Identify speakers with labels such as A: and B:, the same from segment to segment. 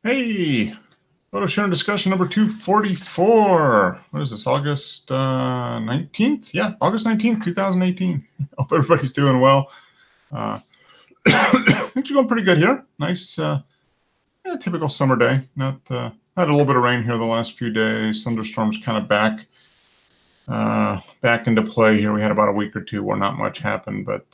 A: Hey, photo sharing discussion number 244. What is this, August 19th? Yeah, August 19th, 2018. Hope everybody's doing well. Things are going pretty good here. Nice, typical summer day. Not had a little bit of rain here the last few days. Thunderstorms kind of back into play here. We had about a week or two where not much happened, but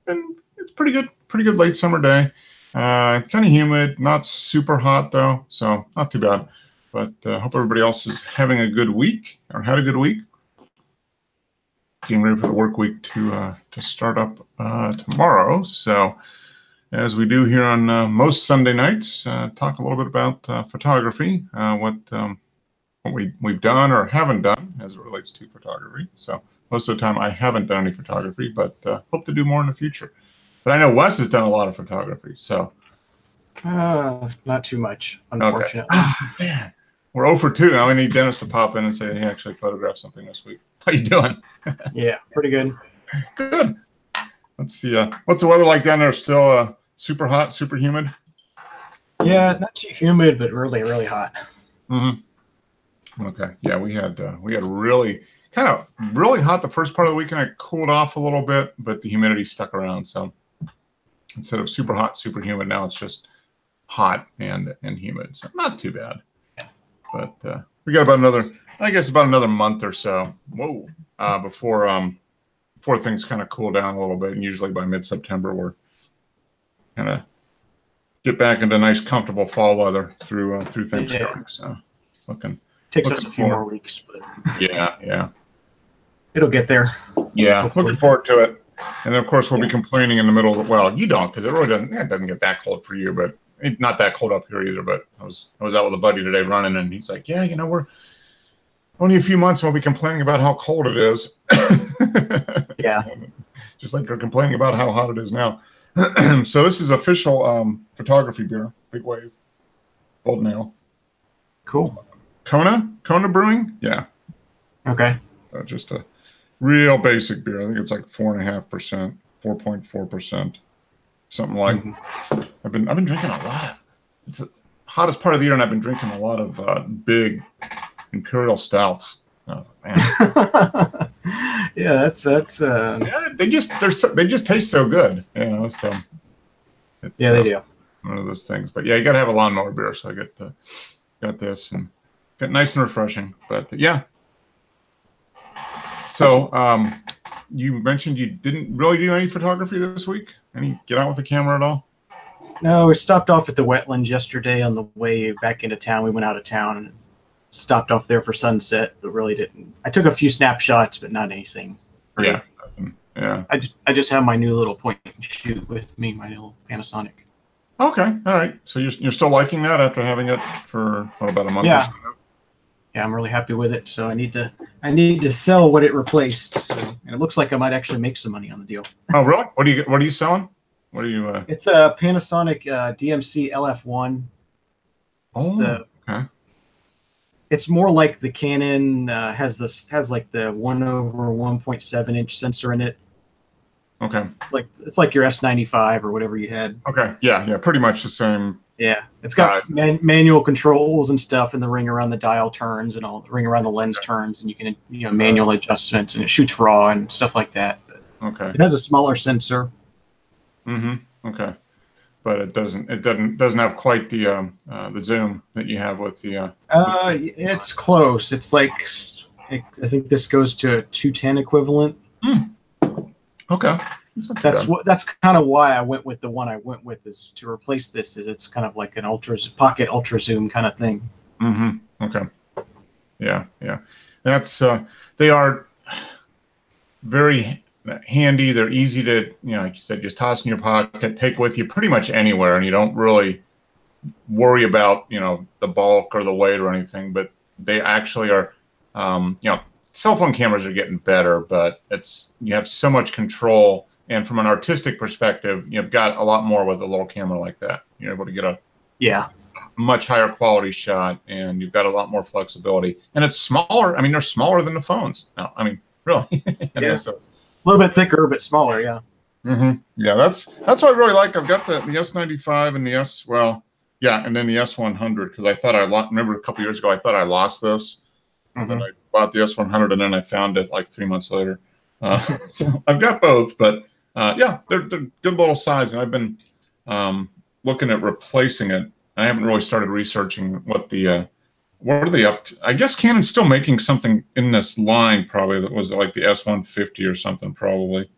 A: and it's pretty good late summer day. Kind of humid, not super hot though, so not too bad. But hope everybody else is having a good week or had a good week. Getting ready for the work week to start up tomorrow. So as we do here on most Sunday nights, talk a little bit about photography, what we've done or haven't done as it relates to photography. So most of the time I haven't done any photography, but hope to do more in the future. But I know Wes has done a lot of photography, so.
B: Not too much, unfortunately. Okay.
A: Oh, man. We're 0 for 2. Now we need Dennis to pop in and say he actually photographed something this week. How you doing?
B: Yeah, pretty good.
A: Good. Let's see. What's the weather like down there? Still super hot, super humid?
B: Yeah, not too humid, but really, really hot.
A: Mm-hmm. Okay. Yeah, we had really hot the first part of the weekend. It cooled off a little bit, but the humidity stuck around. So instead of super hot, super humid, now it's just hot and humid. So not too bad. But we got about another month or so. Whoa. Before things kind of cool down a little bit, and usually by mid-September we're kind of get back into nice, comfortable fall weather through Thanksgiving. Yeah. So
B: takes us a few more weeks, but
A: yeah,
B: it'll get there.
A: Yeah, hopefully. Looking forward to it. And then of course we'll be complaining in the middle of well, you don't, because it really doesn't get that cold for you, but it's not that cold up here either. But I was out with a buddy today running, and he's like, yeah, we're only a few months and we'll be complaining about how cold it is.
B: Yeah.
A: Just like you're complaining about how hot it is now. So this is official photography beer, Big Wave, Golden Ale.
B: Cool.
A: Kona Brewing? Yeah.
B: Okay.
A: Just a real basic beer. I think it's like 4.5%, 4.4%, something like. Mm-hmm. I've been drinking a lot. It's the hottest part of the year, and I've been drinking a lot of big imperial stouts. Oh man.
B: Yeah, that's.
A: Yeah, they just taste so good, So. It's,
B: they do.
A: One of those things, but yeah, you got to have a lawnmower beer. So I got this and got nice and refreshing. But yeah. So you mentioned you didn't really do any photography this week. Any get out with the camera at all?
B: No, we stopped off at the wetlands yesterday on the way back into town. We went out of town and stopped off there for sunset, but really didn't. I took a few snapshots, but not anything.
A: Yeah. Yeah.
B: I just have my new little point and shoot with me, my little Panasonic.
A: Okay. All right. So you're still liking that after having it for about a month?
B: Yeah.
A: Or so?
B: Yeah, I'm really happy with it. So I need to sell what it replaced. So, and it looks like I might actually make some money on the deal.
A: Oh, really? What are you selling? What are you?
B: It's a Panasonic DMC LF1.
A: Okay.
B: It's more like the Canon has like the 1/1.7 inch sensor in it.
A: Okay.
B: It's like your S95 or whatever you had.
A: Okay. Yeah. Pretty much the same.
B: Yeah. It's got manual controls and stuff, and the ring around the dial turns and all the ring around the lens turns, and you can manual adjustments, and it shoots raw and stuff like that. But
A: okay.
B: It has a smaller sensor.
A: Mm-hmm. Okay. But it doesn't have quite the zoom that you have with the.
B: It's close. It's like I think this goes to a 210 equivalent.
A: Okay.
B: That's kind of why I went with the one I went with, is to replace this. Is it's kind of like an pocket ultra zoom kind of thing.
A: Mm-hmm. Okay. Yeah. That's they are very handy. They're easy to, like you said, just toss in your pocket, take with you pretty much anywhere, and you don't really worry about, the bulk or the weight or anything. But they actually are, cell phone cameras are getting better, but you have so much control. And from an artistic perspective, you've got a lot more with a little camera like that. You're able to get a much higher quality shot, and you've got a lot more flexibility. And it's smaller. I mean, they're smaller than the phones. No, I mean, really.
B: Yeah. So a little bit thicker, but smaller, yeah.
A: Mm-hmm. Yeah, that's what I really like. I've got the S95 and the yeah, and then the S100 because I thought remember a couple years ago I thought I lost this, and then I bought the S100 and then I found it like 3 months later. So I've got both, but yeah, they're good little size, and I've been looking at replacing it. I haven't really started researching what are they up to? I guess Canon's still making something in this line probably that was like the S150 or something probably.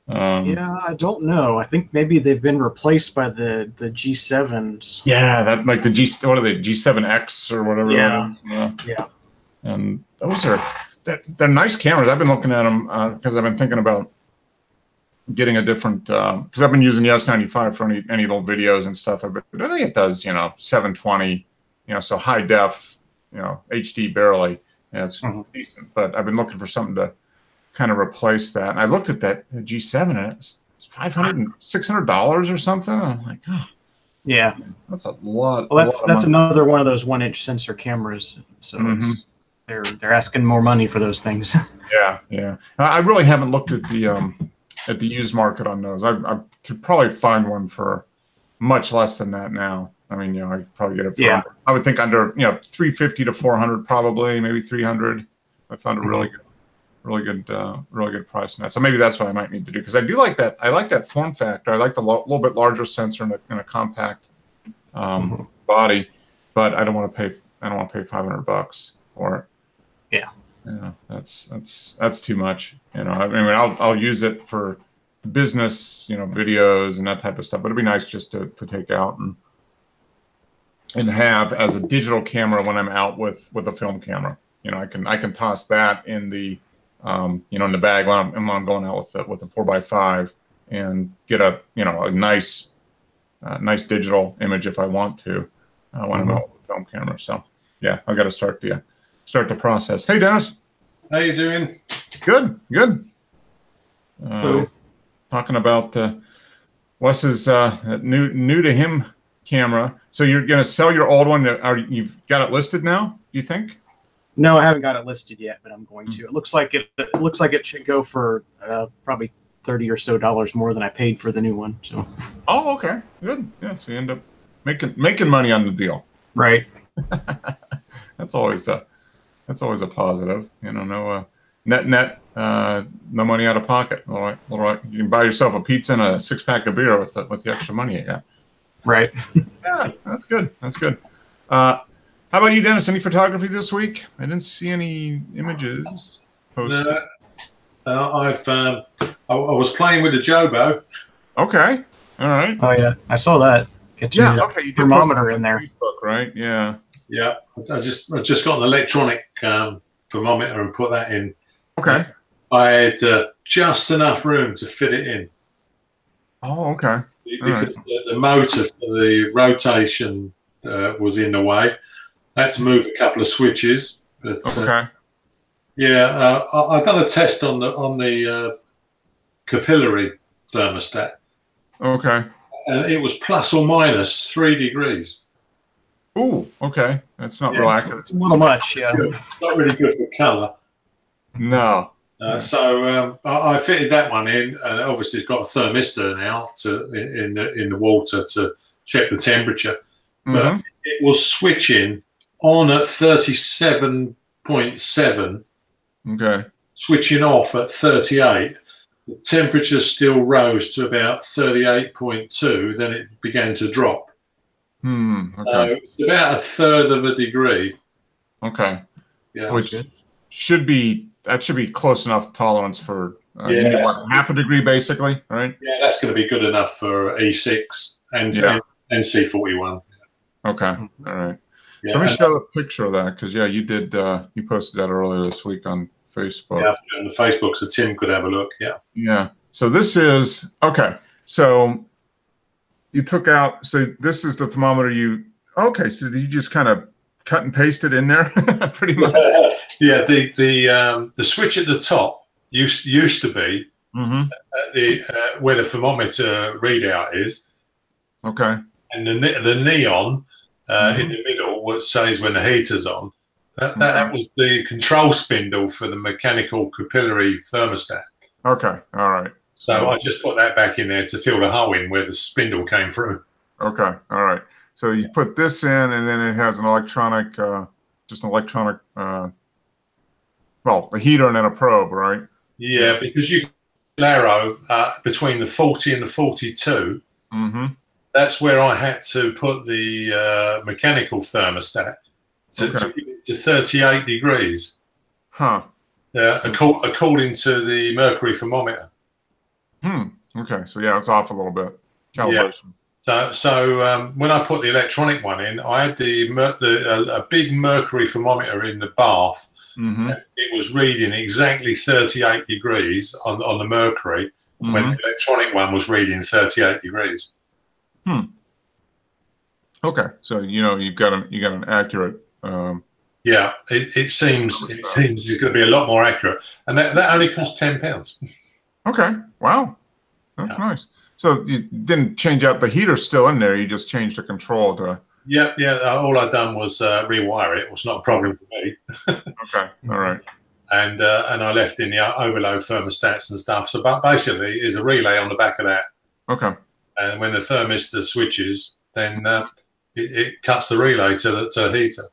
B: Yeah, I don't know. I think maybe they've been replaced by the G7s.
A: Yeah, that like the what are they, G7X or whatever.
B: Yeah.
A: Yeah. And those they're nice cameras. I've been looking at them because I've been thinking about getting a different because I've been using the S95 for any little videos and stuff. But I think it does 720, so high def, HD barely. Yeah, it's decent. But I've been looking for something to kind of replace that. And I looked at the G7 and it's $500, $600 or something. And I'm like, oh,
B: yeah,
A: that's a lot.
B: Well, that's another one of those 1-inch sensor cameras. So they're asking more money for those things.
A: Yeah. I really haven't looked at the used market on those. I could probably find one for much less than that now. I mean, I could probably get it for I would think under $350 to $400 probably, maybe $300. I found a really good price on that. So maybe that's what I might need to do because I do like that. I like that form factor. I like the little bit larger sensor in a compact body, but I don't want to pay $500 for it. Yeah, that's too much. I mean, I'll use it for business, videos and that type of stuff. But it'd be nice just to take out and have as a digital camera when I'm out with a film camera. I can toss that in the in the bag when I'm going out with a 4x5 and get a nice digital image if I want to when I'm out with a film camera. So yeah, I've got to start the process. Hey, Dennis.
C: How you doing?
A: Good. Talking about Wes's new to him camera. So you're going to sell your old one. You've got it listed now, do you think?
B: No, I haven't got it listed yet, but I'm going to. It looks like it should go for probably $30 or so more than I paid for the new one. So. Oh, okay,
A: good. Yeah, so you end up making money on the deal.
B: Right.
A: That's always a positive. No net, no money out of pocket. All right. You can buy yourself a pizza and a 6-pack of beer with the extra money you got.
B: Right.
A: Yeah, that's good. How about you, Dennis? Any photography this week? I didn't see any images posted.
C: I was playing with the Jobo.
A: Okay. All right.
B: Oh yeah, I saw that. Get your
A: okay. You did
B: thermometer in there.
A: Facebook, right? Yeah.
C: Yeah. I just got an electronic thermometer and put that in.
A: Okay.
C: I had just enough room to fit it in.
A: Oh, okay.
C: Because the motor for the rotation was in the way. I had to move a couple of switches. But,
A: okay.
C: I've done a test on the capillary thermostat.
A: Okay.
C: And it was plus or minus 3 degrees.
A: Ooh, okay. That's not real accurate.
B: It's a little much, yeah.
C: Not really good for colour.
A: No.
C: So I fitted that one in, and obviously it's got a thermistor now in the water to check the temperature. But it was switching on at 37.7.
A: Okay.
C: Switching off at 38. The temperature still rose to about 38.2. Then it began to drop.
A: Okay.
C: So it's about a third of a degree.
A: Okay.
C: Yeah.
A: So it should be close enough tolerance for half a degree basically, right?
C: Yeah, that's going to be good enough for E6 and C41.
A: Okay. All right.
C: Yeah,
A: so let me show a picture of that because you did you posted that earlier this week on Facebook.
C: Yeah, on the Facebook so Tim could have a look. Yeah.
A: Yeah. So this is okay. So you took out. So this is the thermometer. So you just kind of cut and paste it in there, pretty much.
C: Yeah. The switch at the top used to be where the thermometer readout is.
A: Okay.
C: And the neon in the middle, what says when the heater's on, that was the control spindle for the mechanical capillary thermostat.
A: Okay, all right.
C: So I just put that back in there to fill the hole in where the spindle came through.
A: Okay, all right. So you put this in, and then it has an electronic, just an electronic, well, a heater and then a probe, right?
C: Yeah, because you arrow between the 40 and the 42.
A: Mm-hmm.
C: That's where I had to put the mechanical thermostat to 38 degrees.
A: Huh.
C: According to the mercury thermometer.
A: Okay. So yeah, it's off a little bit. Calibration.
C: Yeah. So when I put the electronic one in, I had a big mercury thermometer in the bath.
A: Mm-hmm.
C: It was reading exactly 38 degrees on the mercury when the electronic one was reading 38 degrees.
A: Okay. So you've got an accurate.
C: Yeah, it seems it's going to be a lot more accurate, and that only costs £10.
A: Okay. Wow. That's nice. So you didn't change out the heater still in there. You just changed the control to.
C: Yeah. All I've done was rewire it. It was not a problem for me.
A: Okay. All right.
C: And I left in the overload thermostats and stuff. So basically, is a relay on the back of that.
A: Okay.
C: And when the thermistor switches, then it cuts the relay to the heater.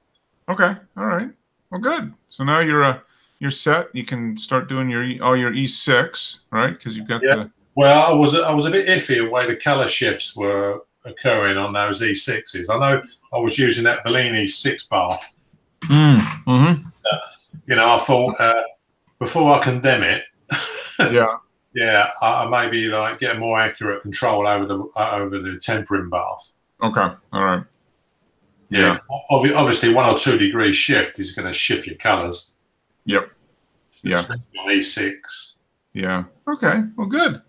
A: Okay. All right. Well, good. So now you're set. You can start doing all your E6, right? Because you've got the.
C: Well, I was a bit iffy the way the color shifts were occurring on those E6s. I know I was using that Bellini 6 bath.
A: Mm-hmm.
C: I thought before I condemn it, I maybe get a more accurate control over the tempering bath.
A: Okay, all right.
C: Yeah. Obviously, 1 or 2 degrees shift is going to shift your colors.
A: Yep. Yeah.
C: On E6.
A: Yeah. Okay. Well, good.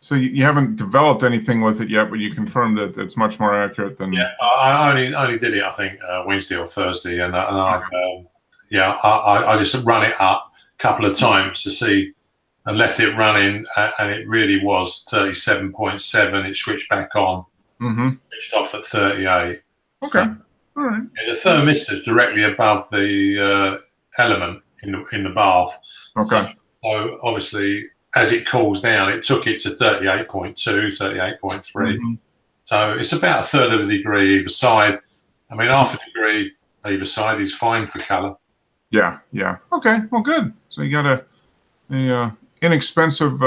A: So you haven't developed anything with it yet, but you confirmed that it's much more accurate than.
C: Yeah, I only did it, I think, Wednesday or Thursday, and I've I just run it up a couple of times to see, and left it running, and it really was 37.7. It switched back on, switched off at 38.
A: Okay,
C: so,
A: all right.
C: Yeah, the thermistor is directly above the element in the bath.
A: Okay.
C: So obviously, as it cools down, it took it to 38.2, 38.3. So it's about a third of a degree either side. I mean, half a degree either side is fine for color.
A: Yeah. Okay. Well, good. So you got a inexpensive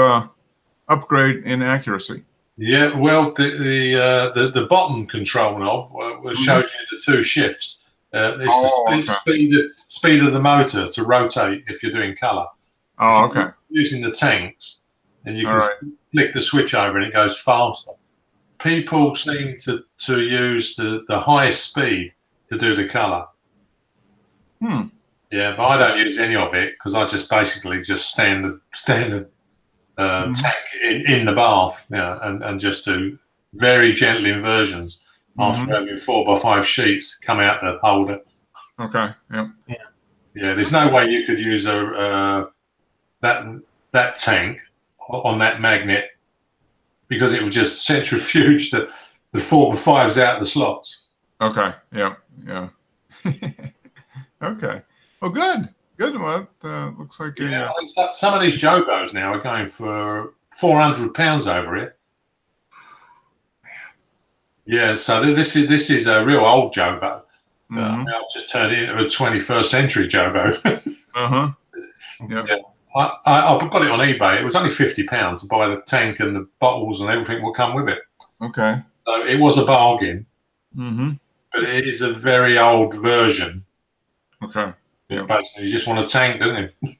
A: upgrade in accuracy.
C: Yeah. Well, the bottom control knob shows you the 2 shifts. It's the speed of the motor to rotate if you're doing color.
A: Oh, okay.
C: Using the tanks, and you can flick the switch over and it goes faster. People seem to use the highest speed to do the color. Yeah, but I don't use any of it because I just basically stand the tank in the bath, and just do very gentle inversions after having 4x5 sheets come out the holder.
A: Okay. Yep.
C: Yeah. There's no way you could use that tank on that magnet, because it would just centrifuge the 4x5s out the slots.
A: Okay. Yeah. Okay. Well, good. Well, looks like
C: some of these Jogos now are going for £400 over it. Yeah. So this is a real old Jogo. I've just turned it into a 21st century Jogo. Yeah. I got it on eBay. It was only £50 to buy the tank and the bottles and everything will come with it.
A: Okay.
C: So it was a bargain. But it is a very old version.
A: Okay. Yeah.
C: Basically, you just want a tank, don't you?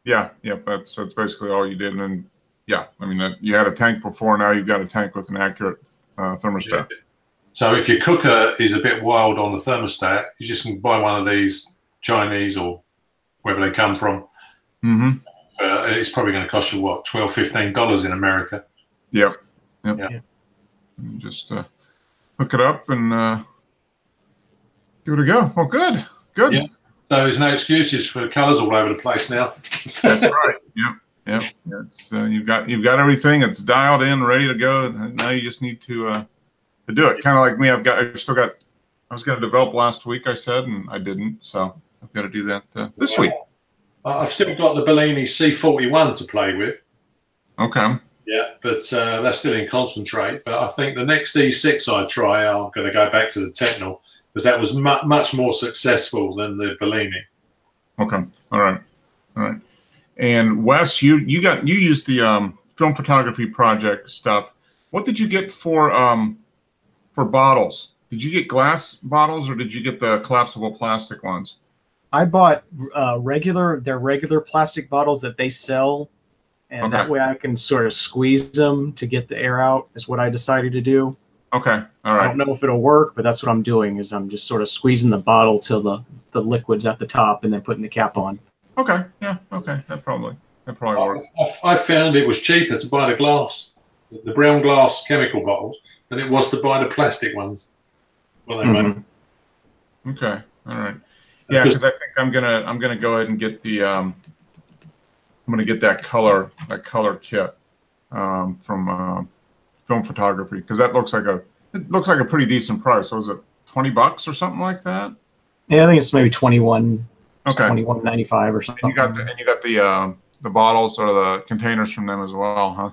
A: Yeah. That's basically all you did. And then, I mean, you had a tank before. Now you've got a tank with an accurate thermostat.
C: Yeah. So if your cooker is a bit wild on the thermostat, you just can buy one of these Chinese or wherever they come from. It's probably going to cost you what, $12, $15 in America.
A: Yep. Just hook it up and give it a go. Well, good.
C: Yeah. So there's no excuses for colours all over the place now.
A: That's right. Yep. It's, you've got everything. It's dialed in, ready to go. Now you just need to do it. Kind of like me. I was going to develop last week, I said, and I didn't. So I've got to do that this week.
C: I've still got the Bellini C41 to play with.
A: Okay.
C: Yeah, but that's still in concentrate. But I think the next E6 I try, I'm going to go back to the Technol because that was much more successful than the Bellini.
A: Okay. All right. All right. And Wes, you used the film photography project stuff. What did you get for bottles? Did you get glass bottles or did you get the collapsible plastic ones?
B: I bought their regular plastic bottles that they sell, and that way I can sort of squeeze them to get the air out. Is what I decided to do.
A: Okay, all right.
B: I don't know if it'll work, but that's what I'm doing. Is I'm just sort of squeezing the bottle till the liquid's at the top, and then putting the cap on.
A: Okay, yeah, okay, that probably works.
C: I found it was cheaper to buy the glass, the brown glass chemical bottles, than it was to buy the plastic ones. Well, they made.
A: Okay, all right. Yeah, because I think I'm gonna go ahead and get the I'm gonna get that color kit from film photography because that looks like a pretty decent price. So was it $20 or something like that?
B: Yeah, I think it's maybe 21.
A: Okay,
B: $21.95 or something.
A: And you got the bottles or the containers from them as well, huh?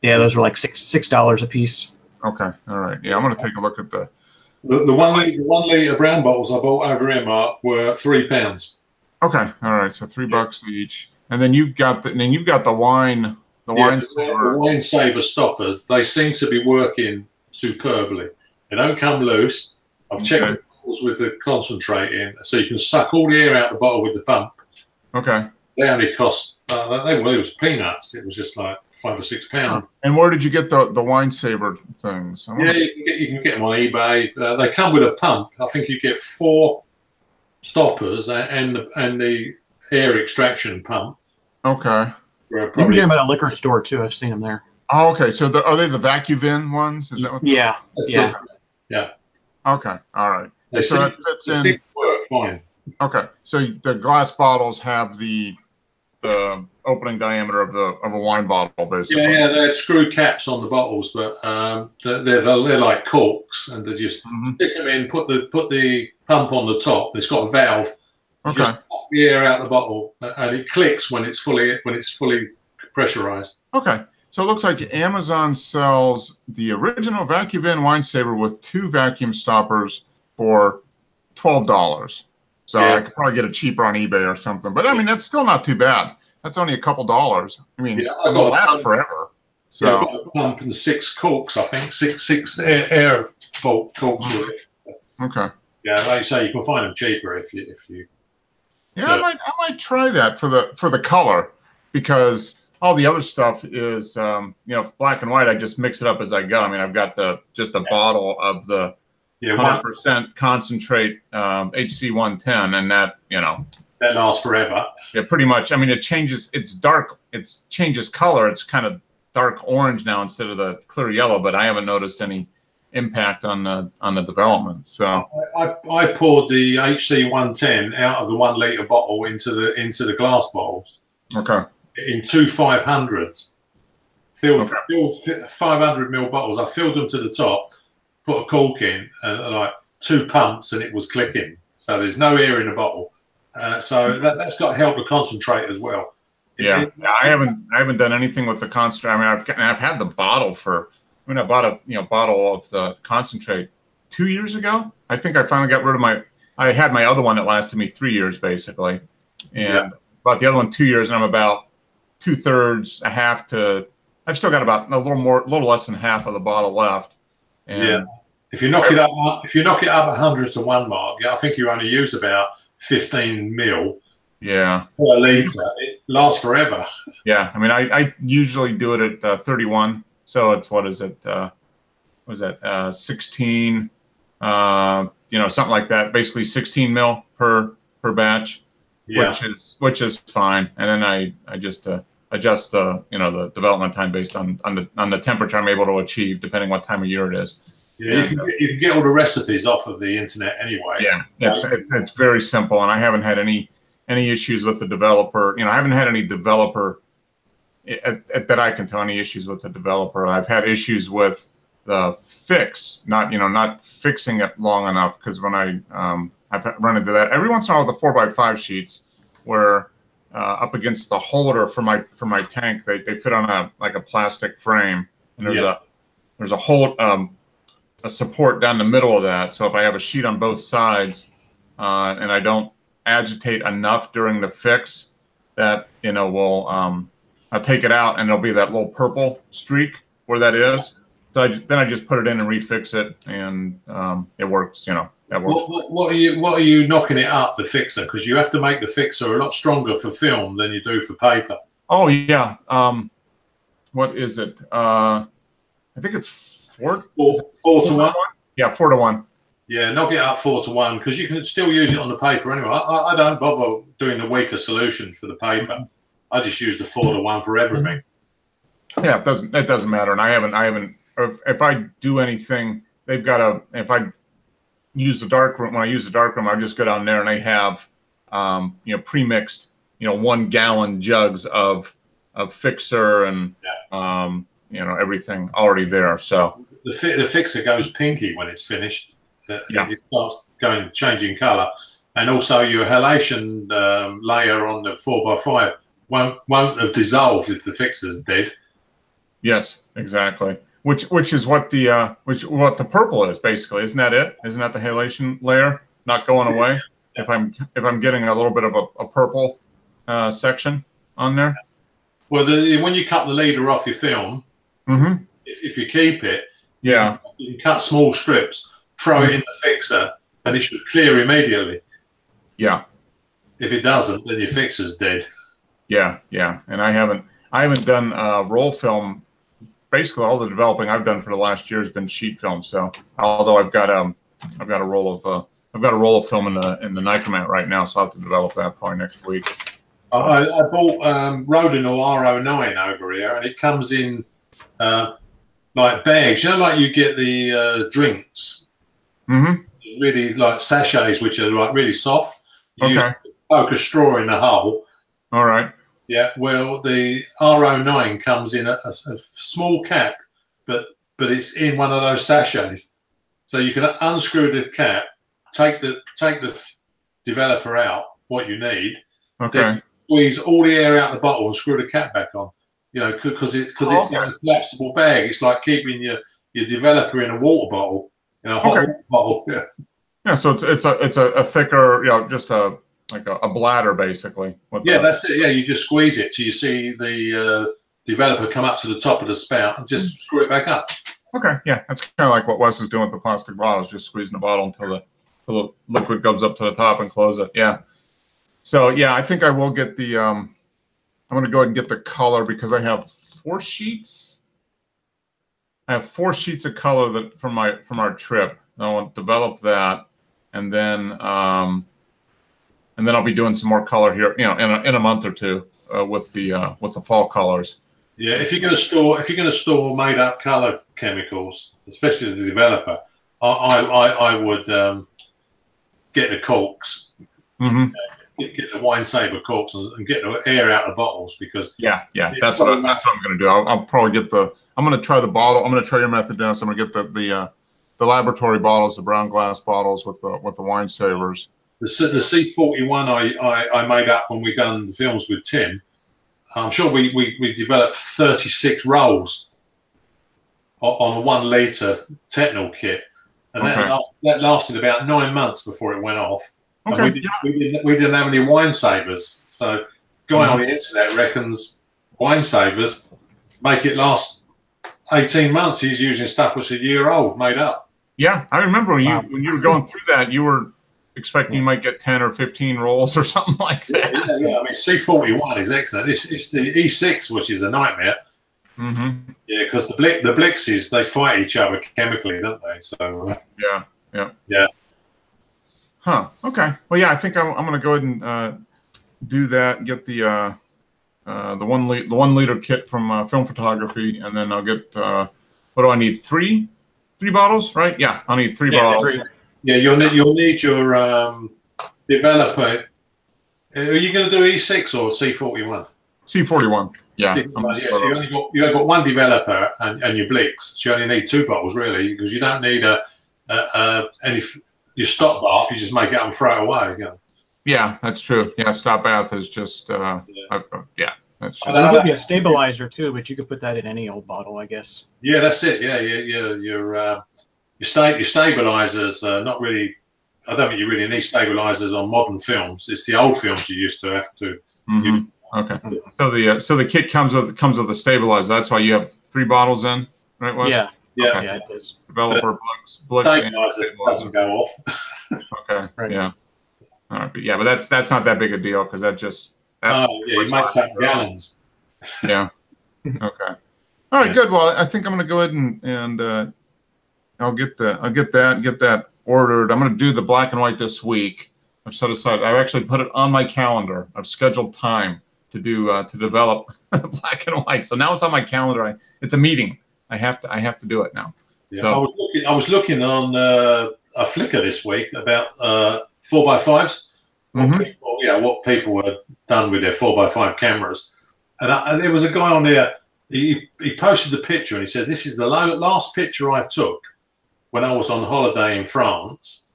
B: Yeah, those were like $6 a piece.
A: Okay, all right. Yeah, I'm gonna take a look at the
C: 1 litre brown bottles I bought over here, Mark, were £3.
A: Okay, all right. So $3 each, and then you've got the wine. The
C: wine saver stoppers, they seem to be working superbly. They don't come loose. I've checked the bottles with the concentrate in, so you can suck all the air out the bottle with the pump.
A: Okay.
C: They only cost, it was peanuts. It was just like £5 or £6.
A: And where did you get the wine saver things?
C: Yeah, you can get them on eBay. They come with a pump. I think you get 4 stoppers and the air extraction pump.
A: Okay.
B: You can get them at a liquor store too. I've seen them there.
A: Oh, okay. So are they the VacuVin ones? Is that what?
B: Yeah.
C: Yeah.
A: Okay. All right. So that fits in.
C: They work fine.
A: Okay. So the glass bottles have the opening diameter of a wine bottle, basically.
C: Yeah, they had screw caps on the bottles, but they're like corks, and they just stick them in, put the pump on the top. It's got a valve.
A: Okay.
C: Just pop the air out of the bottle, and it clicks when it's fully pressurized.
A: Okay. So it looks like Amazon sells the original VacuVin wine saver with 2 vacuum stoppers for $12. So I could probably get it cheaper on eBay or something. But I mean, that's still not too bad. That's only a couple dollars. I mean, it'll last forever. So
C: I've got a pump and 6 corks, I think. Six air corks with it.
A: Okay.
C: Yeah, like you say, you can find them cheaper if you.
A: Yeah, I might try that for the color, because all the other stuff is black and white. I just mix it up as I go. I mean, I've got just a bottle of the 100% concentrate HC110, and that
C: lasts forever.
A: Yeah, pretty much. I mean, it changes. It's dark. It changes color. It's kind of dark orange now instead of the clear yellow. But I haven't noticed any impact on the development. So
C: I poured the HC110 out of the 1 litre bottle into the glass bottles.
A: Okay.
C: In 2 500s. Filled 500 ml bottles. I filled them to the top, put a cork in, and like 2 pumps, and it was clicking. So there's no air in the bottle. So that's got to help the concentrate as well.
A: Yeah, I haven't done anything with the concentrate. I mean, I've had the bottle I bought a bottle of the concentrate 2 years ago. I think I finally got rid of I had my other one that lasted me 3 years basically, and bought the other one 2 years, and I'm about 2/3, a half to. I've still got about a little less than half of the bottle left. And
C: if you knock it up 100 to 1, Mark, I think you only use about 15 ml.
A: Yeah.
C: Per litre. It lasts forever.
A: Yeah, I mean, I usually do it at 31. So it's what is it? Was that 16? Something like that. Basically 16 mil per batch, which is fine. And then I just adjust the the development time based on the temperature I'm able to achieve, depending what time of year it is.
C: Yeah, you can get all the recipes off of the internet anyway.
A: Yeah, it's very simple, and I haven't had any issues with the developer. I haven't had any developer that I can tell any issues with the developer. I've had issues with the fix, not fixing it long enough, because when I've run into that every once in a while with the 4x5 sheets, where up against the holder for my tank. They fit on a plastic frame, and there's a support down the middle of that. So if I have a sheet on both sides, and I don't agitate enough during the fix, that will I'll take it out, and there'll be that little purple streak where that is. So then I just put it in and refix it, and it works. That works.
C: What are you knocking it up, the fixer? Because you have to make the fixer a lot stronger for film than you do for paper.
A: Oh yeah. What is it? I think it's 4 to 1. Yeah, 4 to 1.
C: Yeah, knock it up 4 to 1 because you can still use it on the paper anyway. I don't bother doing the weaker solution for the paper. I just use the 4 to 1 for everything.
A: Yeah, it doesn't matter. And I haven't. If I do anything, they've got if I use the darkroom, when I use the darkroom, I just go down there and they have, pre-mixed, 1 gallon jugs of fixer and, everything already there. So
C: the fixer goes pinky when it's finished. It starts changing color. And also your halation layer on the 4x5 won't have dissolved if the fixer's dead. Yes,
A: exactly. Which is what the purple is basically, isn't that it? Isn't that the halation layer not going away? If I'm getting a little bit of a purple section on there.
C: Well, when you cut the leader off your film, if you keep it, you can cut small strips, throw it in the fixer, and it should clear immediately.
A: Yeah.
C: If it doesn't, then your fixer's dead.
A: Yeah, and I haven't done roll film. Basically, all the developing I've done for the last year has been sheet film. So, although I've got a roll of film in the Nicomat right now, so I'll have to develop that probably next week.
C: I bought Rodinal R09 over here, and it comes in like bags. Like you get the drinks, really like sachets, which are like really soft. You poke a straw in the hole.
A: All right.
C: Yeah, well, the R09 comes in a small cap, but it's in one of those sachets. So you can unscrew the cap, take the developer out, what you need, then squeeze all the air out the bottle and screw the cap back on. Because it's in a collapsible bag. It's like keeping your developer in a water bottle, a hot water bottle.
A: Yeah. So it's a thicker, just like a bladder, basically.
C: That's it. Yeah, you just squeeze it till you see the developer come up to the top of the spout and just screw it back up.
A: Okay, yeah, that's kind of like what Wes is doing with the plastic bottles, just squeezing the bottle until the liquid goes up to the top and close it. Yeah. So yeah, I think I will get the. I'm going to go ahead and get the color because I have 4 sheets. I have 4 sheets of color from our trip. I want to develop that, and then. And then I'll be doing some more color here, in a month or two with the fall colors.
C: Yeah, if you're going to store made up color chemicals, especially the developer, I would get the corks, get the wine saver corks, and get the air out of the bottles because
A: that's what I'm going to do. I'll probably get I'm going to try the bottle. I'm going to try your method, Dennis. I'm going to get the laboratory bottles, the brown glass bottles with the wine savers.
C: The C41 I made up when we done the films with Tim. I'm sure we developed 36 rolls on a 1 litre Tetnal kit, and that lasted about 9 months before it went off.
A: Okay.
C: We didn't have any wine savers, so guy on the internet reckons wine savers make it last 18 months. He's using stuff that's a year old, made up.
A: Yeah, I remember when you were going through that, you were expecting you might get 10 or 15 rolls or something like that.
C: Yeah. I mean, C41 is excellent. It's the E6, which is a nightmare. Yeah, because the Blixes, they fight each other chemically, don't they? So yeah.
A: Huh. Okay. Well, yeah, I think I'm going to go ahead and do that. Get the 1 liter kit from Film Photography, and then I'll get what do I need? 3 bottles, right? Yeah, I'll need 3 bottles.
C: Yeah, you'll need your developer. Are you going to do E6 or C41?
A: C41. Yeah.
C: So you only got 1 developer and your Blix. So you only need 2 bottles really, because you don't need any your stop bath. You just make it up and throw it away.
A: Yeah, that's true. Yeah, stop bath is just yeah, that's just
B: There would be a stabilizer too, but you could put that in any old bottle, I guess.
C: Yeah, that's it. Yeah, your stabilizers not really. I don't think you really need stabilizers on modern films. It's the old films you used to have to. use.
A: Okay. So the kit comes with the stabilizer. That's why you have 3 bottles in, right, Wes?
B: Yeah.
C: Yeah,
A: Okay.
B: Yeah, it does.
A: Developer Blix
C: stabilizer doesn't go off.
A: Okay.
B: Right.
A: Yeah. All right. But yeah, but that's not that big a deal because that
C: He makes up gallons.
A: Yeah. Okay. All right. Good. Well, I think I'm going to go ahead and I'll get that ordered. I'm going to do the black and white this week. I've set aside. I've actually put it on my calendar. I've scheduled time to do to develop black and white. So now it's on my calendar. It's a meeting. I have to do it now.
C: Yeah,
A: So
C: I was looking on a Flickr this week about 4x5s. What people had done with their 4x5 cameras, and there was a guy on there. He posted the picture and he said, "This is the last picture I took when I was on holiday in France,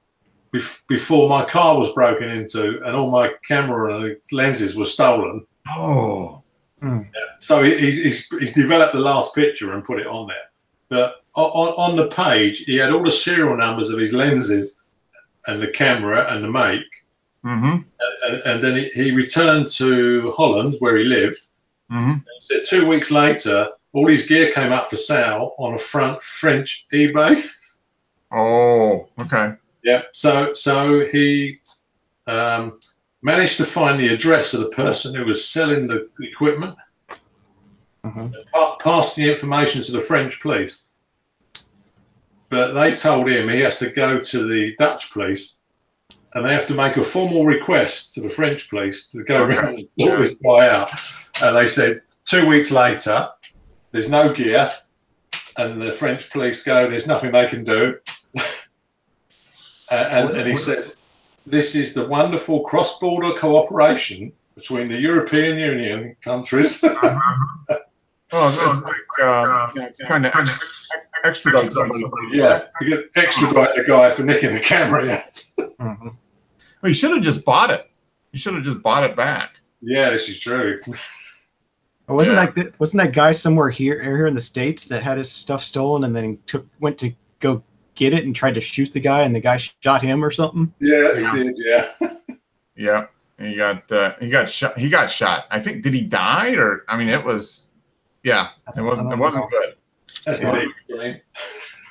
C: before my car was broken into and all my camera lenses were stolen."
A: oh.
C: Yeah. So he's developed the last picture and put it on there. But on the page, he had all the serial numbers of his lenses and the camera and the make. And then he returned to Holland, where he lived. And he said 2 weeks later, all his gear came up for sale on a French eBay.
A: Oh, okay.
C: Yeah. So he managed to find the address of the person who was selling the equipment. Passed the information to the French police. But they told him he has to go to the Dutch police and they have to make a formal request to the French police to go around and sort this guy out. And they said 2 weeks later, there's no gear. And the French police go, there's nothing they can do. and he said, this is the wonderful cross-border cooperation between the European Union countries.
A: It's trying to extradite somebody.
C: Yeah, to extradite a guy for nicking the camera. Yeah.
A: Well, you should have just bought it. You should have just bought it back.
C: Yeah, this is true.
B: Wasn't that guy somewhere here in the States that had his stuff stolen and then went to go get it and tried to shoot the guy and the guy shot him or something?
C: Yeah, he did. Yeah.
A: Yeah, he got shot. He got shot. I think, did he die or? I mean, it was. Yeah, it wasn't good.
C: That's the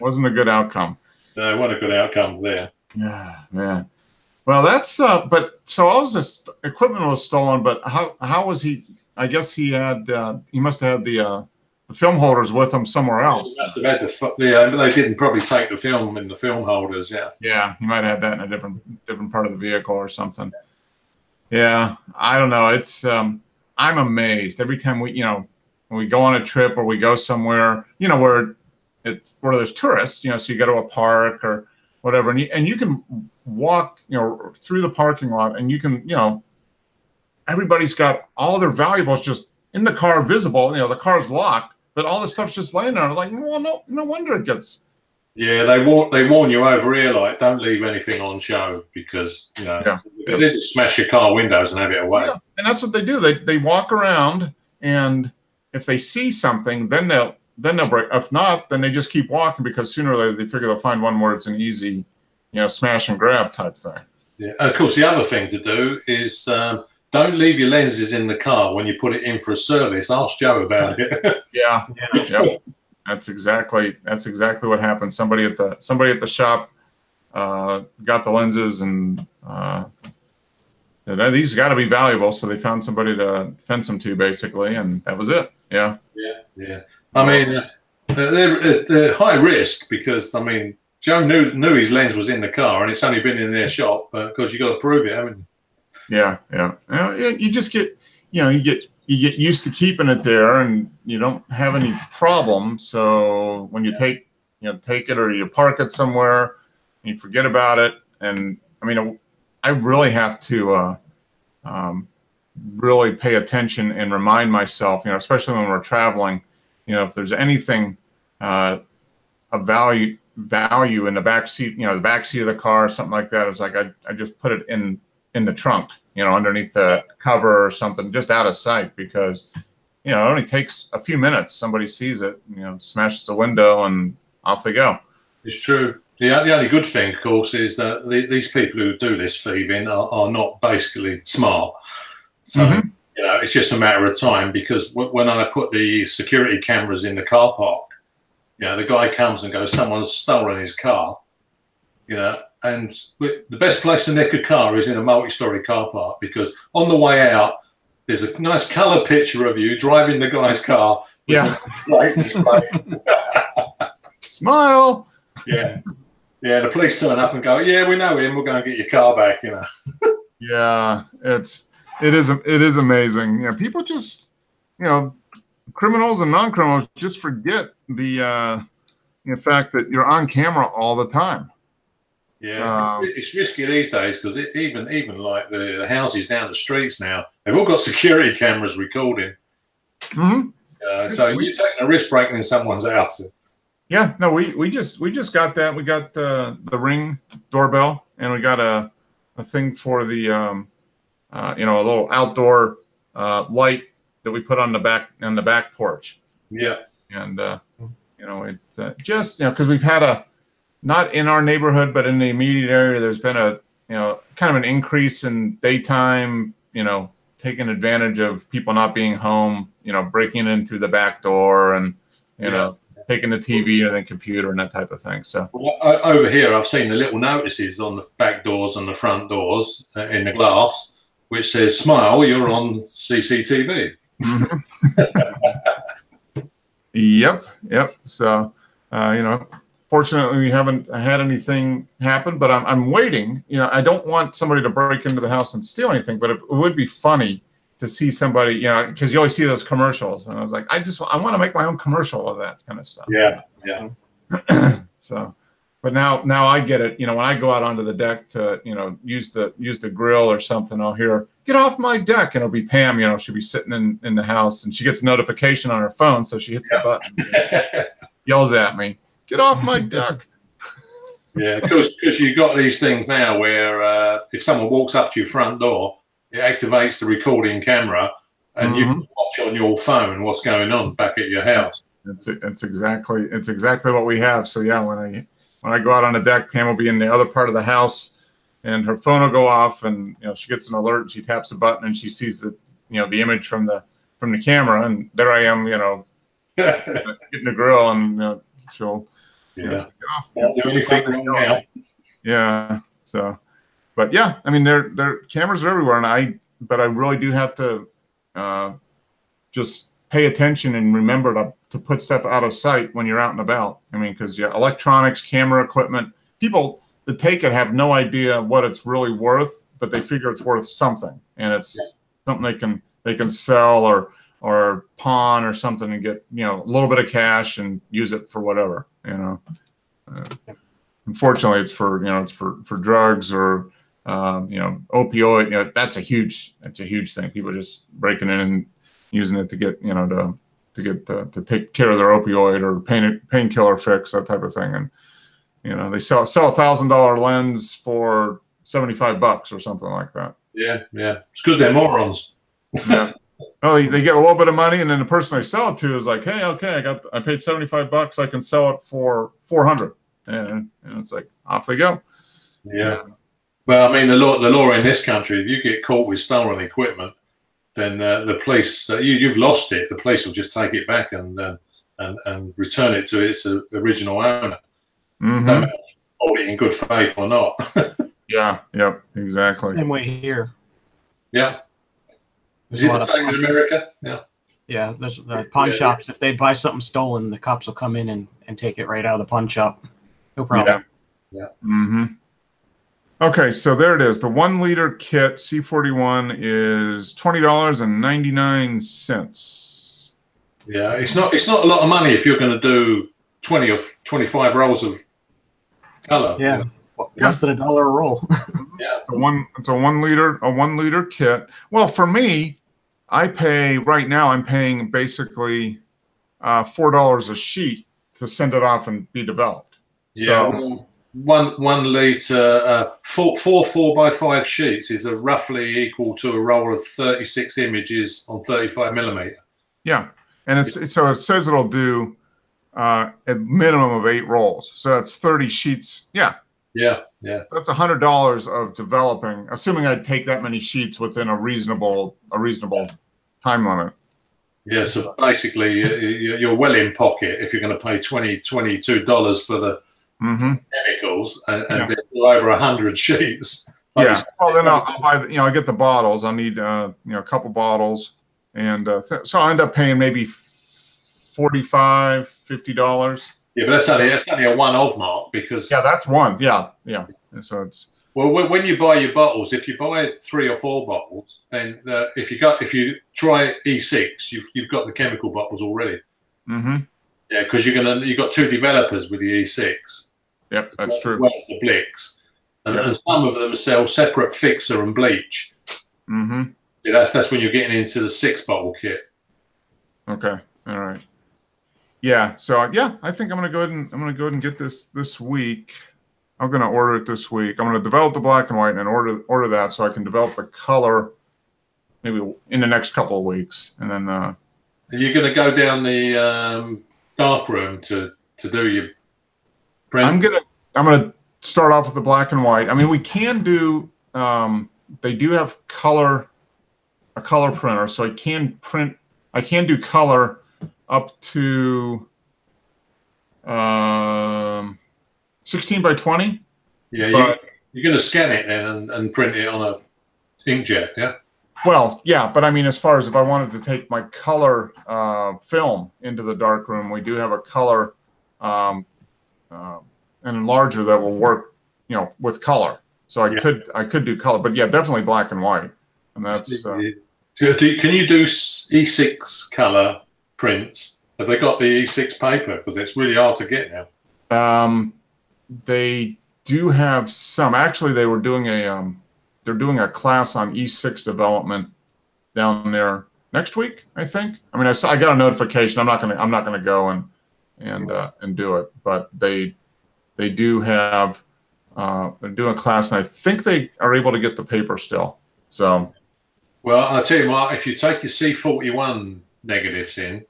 A: Wasn't a good outcome.
C: No, what a good outcome there.
A: Yeah, man. Well, that's but so all this equipment was stolen. But how was he? I guess he must have had the film holders with him somewhere else.
C: He must have had but they didn't probably take the film in the film holders. Yeah.
A: Yeah, he might have had that in a different part of the vehicle or something. Yeah, I don't know. It's I'm amazed every time when we go on a trip or we go somewhere, where there's tourists, so you go to a park or whatever, and you can walk, through the parking lot, and you can, everybody's got all their valuables just in the car, visible. The car's locked, but all the stuff's just laying there. Like, well, no wonder it gets.
C: Yeah, they warn you over here, like, don't leave anything on show because it is to smash your car windows and have it away.
A: Yeah, and that's what they do. They walk around, and if they see something, then they'll break. If not, then they just keep walking because sooner or later they figure they'll find one where it's an easy, smash and grab type thing. Yeah.
C: Of course, the other thing to do is don't leave your lenses in the car when you put it in for a service. Ask Joe about it.
A: Yeah. That's exactly what happened. Somebody at the shop got the lenses and these got to be valuable, so they found somebody to fence them to, basically, and that was it. Yeah.
C: I mean, they're high risk because Joe knew his lens was in the car, and it's only been in their shop because you got to prove it, haven't you?
A: Yeah. You just get you get used to keeping it there, and you don't have any problem. So when you take it or you park it somewhere, and you forget about it, and I really have to really pay attention and remind myself, especially when we're traveling, if there's anything of value in the back seat, the back seat of the car, or something like that. It's like I just put it in in the trunk, underneath the cover or something, just out of sight, because it only takes a few minutes. Somebody sees it, smashes the window, and off they go.
C: It's true. The only good thing, of course, is that these people who do this thieving are not basically smart. So, it's just a matter of time, because when I put the security cameras in the car park, the guy comes and goes, someone's stolen his car, and the best place to nick a car is in a multi-story car park, because on the way out, there's a nice colour picture of you driving the guy's car.
A: Yeah.
C: Light display.
A: Smile.
C: Yeah. Yeah, the police turn up and go, yeah, we know him, we'll go and get your car back,
A: Yeah, it is amazing. People just, criminals and non-criminals just forget the fact that you're on camera all the time.
C: Yeah, it's risky these days, because even like the houses down the streets now, they've all got security cameras recording. So you're taking a risk breaking in someone's house.
A: Yeah, no, we just got that. We got the Ring doorbell, and we got a thing for the a little outdoor light that we put on the back porch.
C: Yeah,
A: and just because we've had not in our neighborhood, but in the immediate area, there's been a kind of an increase in daytime, taking advantage of people not being home, breaking in through the back door, and taking the TV and the computer and that type of thing. So
C: over here, I've seen the little notices on the back doors and the front doors in the glass, which says, "Smile, you're on CCTV." Yep.
A: So, fortunately, we haven't had anything happen, but I'm waiting. I don't want somebody to break into the house and steal anything, but it would be funny to see somebody, because you always see those commercials, and I was like, I want to make my own commercial of that kind of stuff.
C: Yeah.
A: So, but now I get it. When I go out onto the deck to, use the grill or something, I'll hear, "Get off my deck," and it'll be Pam. She'll be sitting in the house, and she gets a notification on her phone, so she hits the button, yells at me, "Get off my deck."
C: Yeah, because you got these things now where if someone walks up to your front door, it activates the recording camera, and you can watch on your phone what's going on back at your house.
A: It's exactly what we have. So yeah, when I go out on the deck, Pam will be in the other part of the house, and her phone will go off, and she gets an alert, and she taps a button, and she sees the the image from the camera, and there I am, getting the grill, and she'll
C: don't do anything wrong now.
A: Yeah. So, but yeah, I mean, their cameras are everywhere, but I really do have to just pay attention and remember to put stuff out of sight when you're out and about. I mean, because electronics, camera equipment, people that take it have no idea what it's really worth, but they figure it's worth something, and it's something they can sell or pawn or something and get a little bit of cash and use it for whatever. Unfortunately, it's for drugs or opioid. That's a huge thing. People just breaking in and using it to get to take care of their opioid or painkiller fix, that type of thing. And they sell $1,000 lens for $75 or something like that.
C: Yeah. It's because they're morons.
A: Yeah. Oh, they get a little bit of money, and then the person they sell it to is like, "Hey, okay, I paid $75. I can sell it for $400." And it's like, off they go.
C: Yeah. Well, I mean, the law in this country, if you get caught with stolen equipment, then the police, you've lost it. The police will just take it back and return it to its original owner. No matter if you hold it in good faith or not.
A: Yeah. Yep. Exactly.
B: Same way here.
C: Yeah. Is it the same in America? Yeah.
B: Yeah, there's the pawn shops. If they buy something stolen, the cops will come in and take it right out of the pawn shop. No problem.
C: Yeah.
A: Okay, so there it is. The 1 liter kit C41 is $20.99.
C: Yeah, it's not a lot of money if you're going to do 20 or 25 rolls of color.
B: Yeah. Less than $1 a roll.
C: Yeah,
A: it's a 1 liter kit. Well, for me, I'm paying basically $4 a sheet to send it off and be developed.
C: Yeah.
A: So,
C: 1 liter, four by 5 sheets is roughly equal to a roll of 36 images on 35mm.
A: Yeah, and so it says it'll do a minimum of 8 rolls, so that's 30 sheets. Yeah, that's $100 of developing, assuming I'd take that many sheets within a reasonable time limit.
C: Yeah, so basically you're well in pocket if you're going to pay $22 for the chemicals and over 100 sheets. Like
A: well then I'll buy I get the bottles. I'll need a couple bottles, and so I'll end up paying maybe $45, $50.
C: Yeah, but that's only a one-off, Mark, because
A: that's one. Yeah. So it's
C: when you buy your bottles, if you buy 3 or 4 bottles, then if you try E6, you've got the chemical bottles already. Yeah, because you've got 2 developers with the E6.
A: Yep, that's true.
C: As well as the Blix, and some of them sell separate fixer and bleach. Yeah, that's when you're getting into the 6-bottle kit.
A: Okay, all right. Yeah, so I think I'm gonna go ahead and get this week. I'm gonna order it this week. I'm gonna develop the black and white and order that so I can develop the color maybe in the next couple of weeks, and then. Are
C: you gonna go down the dark room to do your print?
A: I'm gonna start off with the black and white. I mean, we can do. They do have a color printer, so I can do color up to 16 by 20.
C: Yeah, you're going to scan it then and print it on a inkjet, yeah?
A: Well, yeah, but I mean, as far as if I wanted to take my color film into the darkroom, we do have a color an enlarger that will work, with color. So I could do color, but yeah, definitely black and white. And that's. Can
C: you do E6 color prints? Have they got the E6 paper? Because it's really hard to get now.
A: They do have some. Actually, they were doing they're doing a class on E6 development down there next week, I think. I mean, I got a notification. I'm not gonna go and do it, but they do have they're doing a class, and I think they are able to get the paper still. So.
C: Well, I'll tell you, Mark, if you take your C41 negatives in,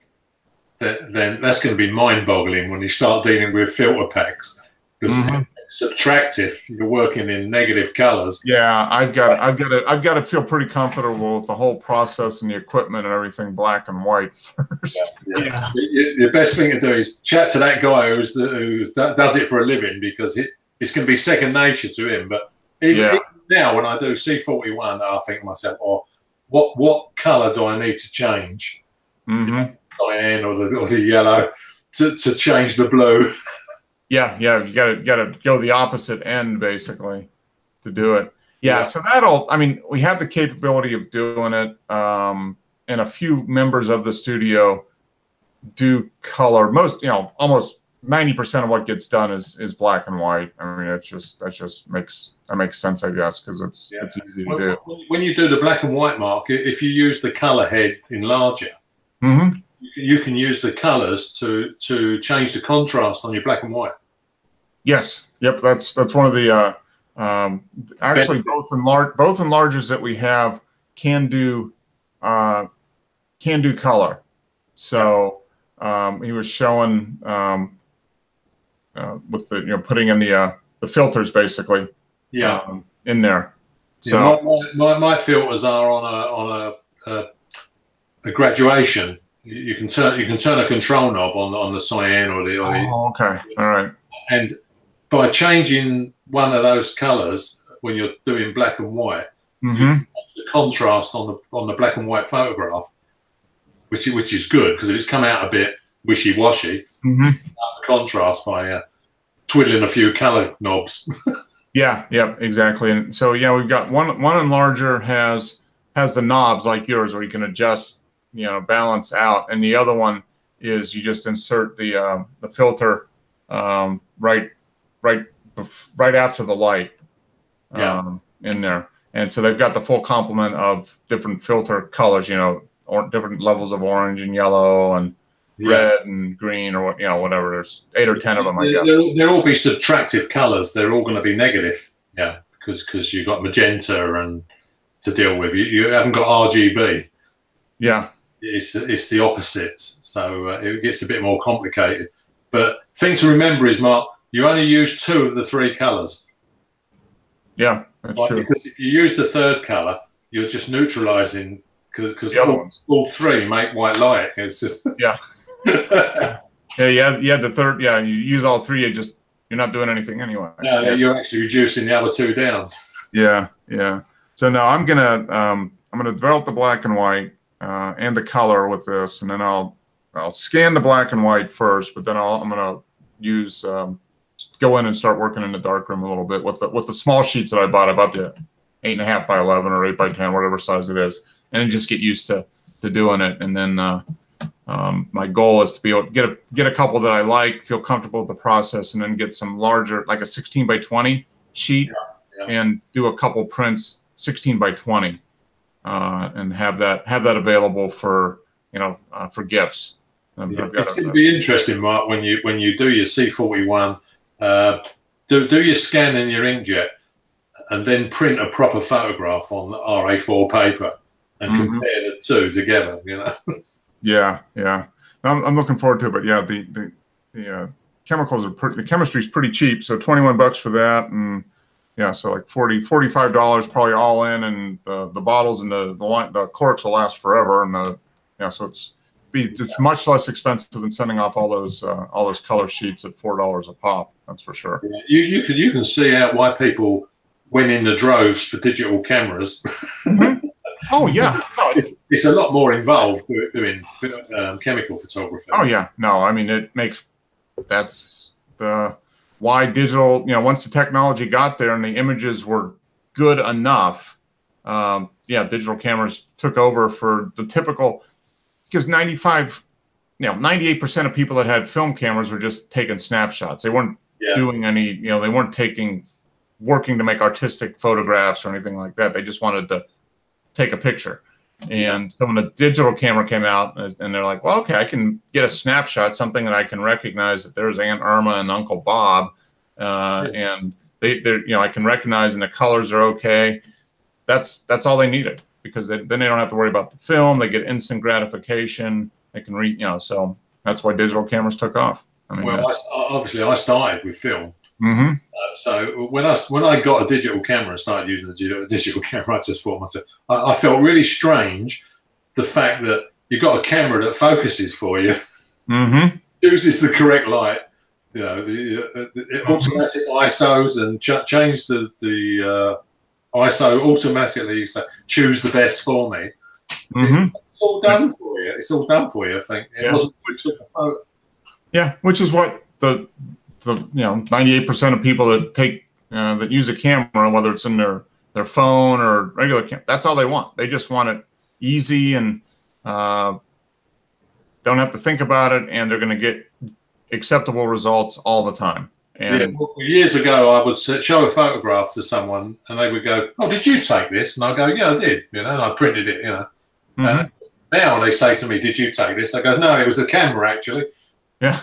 C: then that's going to be mind-boggling when you start dealing with filter packs. Because it's subtractive. You're working in negative colors.
A: Yeah, I've got to feel pretty comfortable with the whole process and the equipment and everything black and white first.
C: Yeah. The best thing to do is chat to that guy who does it for a living, because it's going to be second nature to him. But even now, when I do C41, I think to myself, what color do I need to change? Cyan or the yellow to change the blue.
A: Yeah, you gotta go the opposite end basically to do it. Yeah, so we have the capability of doing it, and a few members of the studio do color. Most, almost 90% of what gets done is black and white. I mean, that makes sense, I guess, because it's easy to do.
C: When you do the black and white mark, if you use the color head enlarger, you can use the colors to change the contrast on your black and white.
A: Yes. Yep. That's one of the actually both enlargers that we have can do color. So he was showing with the putting in the filters basically in there. So
C: my filters are on a graduation. You can turn a control knob on the cyan or the.
A: Oh, okay. All right.
C: And by changing one of those colors when you're doing black and white, the contrast on the black and white photograph, which is good, because if it's come out a bit wishy-washy, the contrast by twiddling a few color knobs.
A: Yeah, exactly. And so we've got one enlarger has the knobs like yours where you can adjust, balance out, and the other one is you just insert the filter right after the light in there, and so they've got the full complement of different filter colors, or different levels of orange and yellow, and red and green, or whatever. There's 8 or 10 of them. I guess
C: they'll all be subtractive colors. They're all going to be negative. Yeah, because you've got magenta and to deal with. You haven't got RGB.
A: Yeah,
C: it's the opposites. So it gets a bit more complicated. But thing to remember is, Mark, you only use 2 of the 3 colors.
A: Yeah, that's true.
C: Because if you use the 3rd color, you're just neutralizing, because all 3 make white light. It's just
A: yeah. Yeah, the third. Yeah, you use all 3. You're not doing anything anyway.
C: No, you're actually reducing the other 2 down.
A: Yeah. So now I'm gonna develop the black and white and the color with this, and then I'll scan the black and white first, but then I'm gonna use go in and start working in the darkroom a little bit with the small sheets that I bought. I bought the 8.5 by 11 or 8 by 10, whatever size it is, and then just get used to doing it. And then my goal is to be able to get a couple that I like, feel comfortable with the process, and then get some larger, like a 16 by 20 sheet, and do a couple prints 16 by 20, and have that available for for gifts.
C: It's going to be interesting, Mark, when you do your C41, do your scan in your inkjet, and then print a proper photograph on the RA4 paper and compare the 2 together.
A: Yeah. I'm looking forward to it. But yeah, the chemicals the chemistry's pretty cheap, so $21 for that, and yeah, so like $45 probably all in, and the bottles and the corks will last forever, and so it's much less expensive than sending off all those color sheets at $4 a pop. That's for sure.
C: Yeah, you can see out why people went in the droves for digital cameras.
A: Oh yeah, no,
C: it's a lot more involved doing chemical photography.
A: Oh yeah, no, I mean that's the why digital. Once the technology got there and the images were good enough, digital cameras took over for the typical. Because 98% of people that had film cameras were just taking snapshots. They weren't doing any, they weren't working to make artistic photographs or anything like that. They just wanted to take a picture. And so when the digital camera came out, and they're like, well, okay, I can get a snapshot, something that I can recognize that there's Aunt Irma and Uncle Bob, and I can recognize, and the colors are okay. That's all they needed. Because then they don't have to worry about the film. They get instant gratification. They can read, so that's why digital cameras took off. I mean,
C: obviously I started with film.
A: Mm-hmm.
C: So when I got a digital camera and started using the digital camera, I just thought myself, I felt really strange, the fact that you got a camera that focuses for you, chooses the correct light, the automatic ISOs, and change the ISO automatically, so choose the best for me. It's all done for you. It's all done for you. I think it wasn't took a photo.
A: Yeah, which is what the 98% of people that that use a camera, whether it's in their phone or regular camera, that's all they want. They just want it easy and don't have to think about it, and they're going to get acceptable results all the time. And
C: years ago, I would show a photograph to someone, and they would go, "Oh, did you take this?" And I go, "Yeah, I did." And I printed it. And now they say to me, "Did you take this?" I go, "No, it was the camera, actually."
A: Yeah.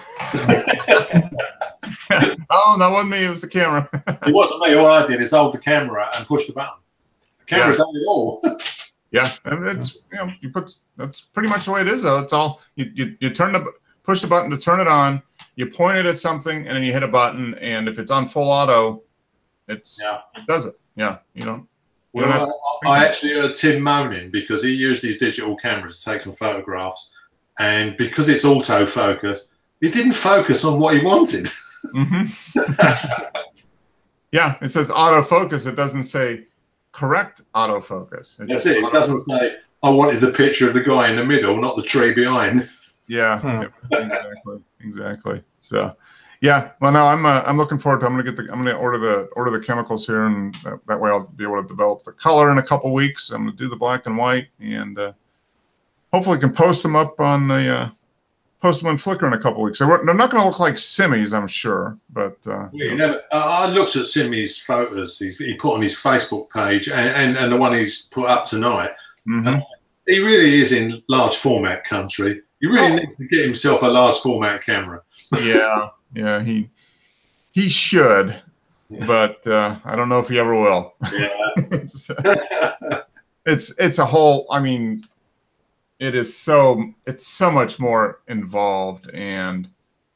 A: Oh, that wasn't me. It was the camera.
C: It wasn't me. All I did is hold the camera and push the button. The camera done it all.
A: Yeah, and it's that's pretty much the way it is, though. It's all you push the button to turn it on. You point it at something, and then you hit a button, and if it's on full auto, it does it. Yeah,
C: I actually heard Tim moaning because he used his digital camera to take some photographs, and because it's autofocus, it didn't focus on what he wanted.
A: Yeah, it says autofocus. It doesn't say correct autofocus.
C: That's it. It doesn't say I wanted the picture of the guy in the middle, not the tree behind.
A: Yeah, exactly. So, yeah. Well, no, I'm looking forward to. I'm gonna order the chemicals here, and that way I'll be able to develop the color in a couple weeks. I'm gonna do the black and white, and hopefully can post them up on the Flickr in a couple weeks. They're not gonna look like Simmy's, I'm sure, but
C: I looked at Simmy's photos he put on his Facebook page, and the one he's put up tonight. And he really is in large format country. He really needs to get himself a large format camera.
A: Yeah, yeah, he should, but I don't know if he ever will.
C: Yeah.
A: it's a whole. I mean, it's so much more involved, and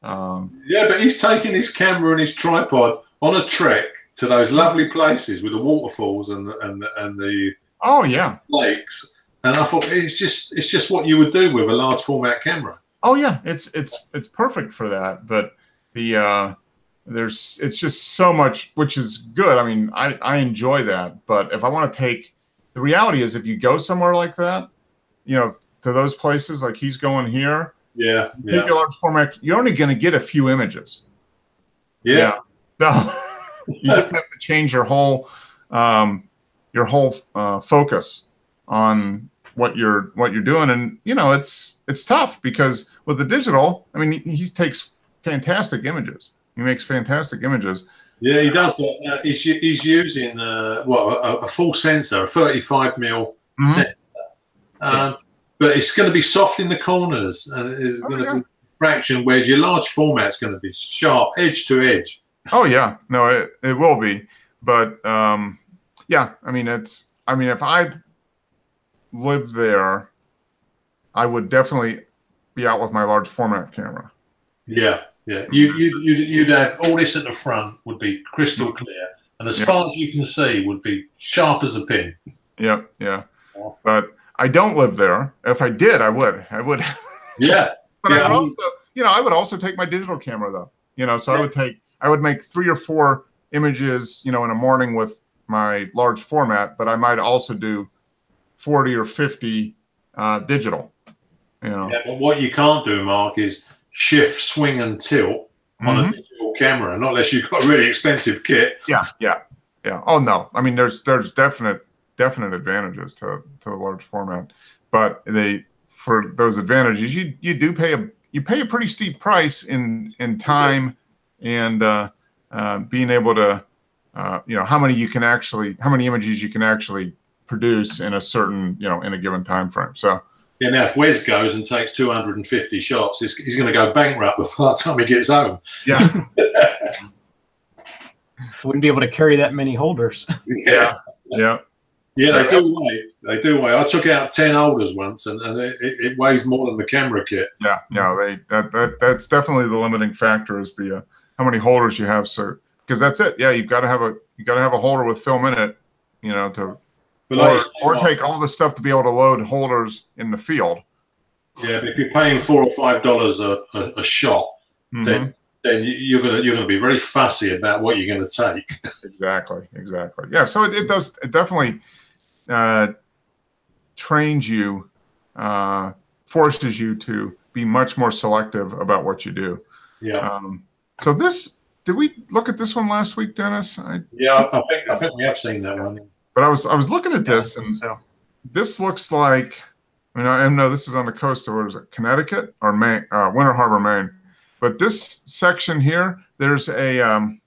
C: yeah, but he's taking his camera and his tripod on a trek to those lovely places with the waterfalls and the
A: oh yeah,
C: lakes. And I thought it's just what you would do with a large format camera.
A: Oh yeah, it's perfect for that. But the it's just so much, which is good. I mean, I enjoy that. But if I want to take, the reality is, if you go somewhere like that, you know, to those places like he's going here,
C: yeah,
A: take your large format, you're only going to get a few images.
C: Yeah.
A: So you just have to change your whole focus on what you're doing. And you know, it's tough because with the digital, I mean, he takes fantastic images. He makes fantastic images.
C: Yeah, he does. But he's using a full sensor, a 35mm sensor. But it's going to be soft in the corners, and it's going to be fraction. Whereas your large format's going to be sharp, edge to edge.
A: Oh yeah, no, it will be. But yeah, I mean, if I lived there, I would definitely be out with my large format camera.
C: Yeah, yeah. You'd have all this at the front would be crystal clear, and as far as you can see, would be sharp as a pin.
A: Yep, yeah. But I don't live there. If I did, I would.
C: Yeah.
A: But I would also, you know, I would also take my digital camera though. You know, so I would make 3 or 4 images, you know, in a morning with my large format, but I might also do 40 or 50 digital. You know.
C: Yeah, but what you can't do, Mark, is shift, swing, and tilt on a digital camera, not unless you've got a really expensive kit.
A: Yeah. Oh no, I mean, there's definite advantages to the large format, but for those advantages, you do pay a pretty steep price in time and being able to you know, how many images you can actually produce in a certain, you know, in a given time frame. So
C: yeah, now if Wes goes and takes 250 shots, he's going to go bankrupt before the time he gets home.
A: Yeah.
B: Wouldn't be able to carry that many holders.
A: Yeah.
C: They do weigh. I took out 10 holders once, and it weighs more than the camera kit.
A: Yeah, that's definitely the limiting factor is the how many holders you have. So because that's it. Yeah, you've got to have a holder with film in it, you know, or take all the stuff to be able to load holders in the field.
C: Yeah, but if you're paying $4 or $5 a shot, then you're gonna be very fussy about what you're going to take.
A: Exactly. Yeah, so it definitely trains you, forces you to be much more selective about what you do.
C: Yeah.
A: So did we look at this one last week, Dennis?
C: I think we have seen that one.
A: But I was looking at this, and this looks like, I know this is on the coast of, what is it, Connecticut or Maine, Winter Harbor, Maine. But this section here, there's a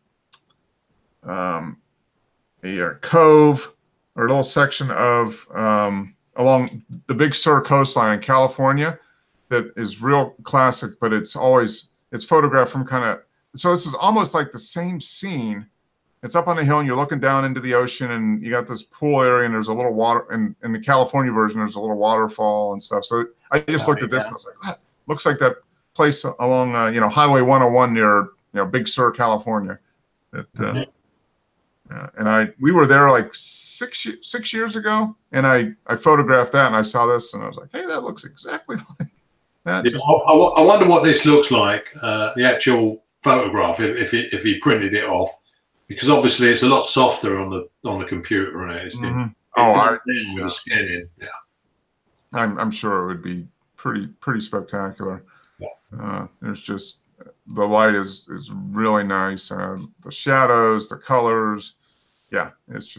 A: cove or a little section of along the Big Sur coastline in California that is real classic, but it's photographed from so this is almost like the same scene. It's up on a hill and you're looking down into the ocean and you got this pool area and there's a little water, and in the California version there's a little waterfall and stuff. So I just looked at this and I was like, that looks like that place along Highway 101 near Big Sur, California. And we were there like six years ago, and I photographed that and I saw this and I was like, hey, that looks exactly like that.
C: I wonder what this looks like, the actual photograph, if he printed it off, because obviously it's a lot softer on the computer, and it's been with the scanning. Yeah,
A: I'm sure it would be pretty spectacular.
C: Yeah.
A: There's just, the light is really nice. The shadows, the colors, yeah, it's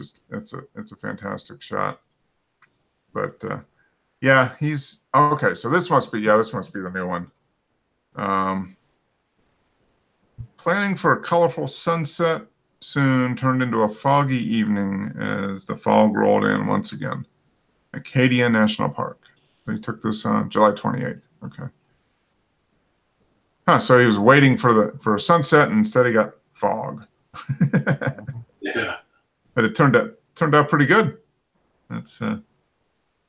A: a fantastic shot. But yeah, he's okay. So this must be the new one. Planning for a colorful sunset soon turned into a foggy evening as the fog rolled in once again. Acadia National Park. They took this on July 28th. Okay. Huh, so he was waiting for a sunset, and instead he got fog.
C: Yeah.
A: But it turned out pretty good. That's a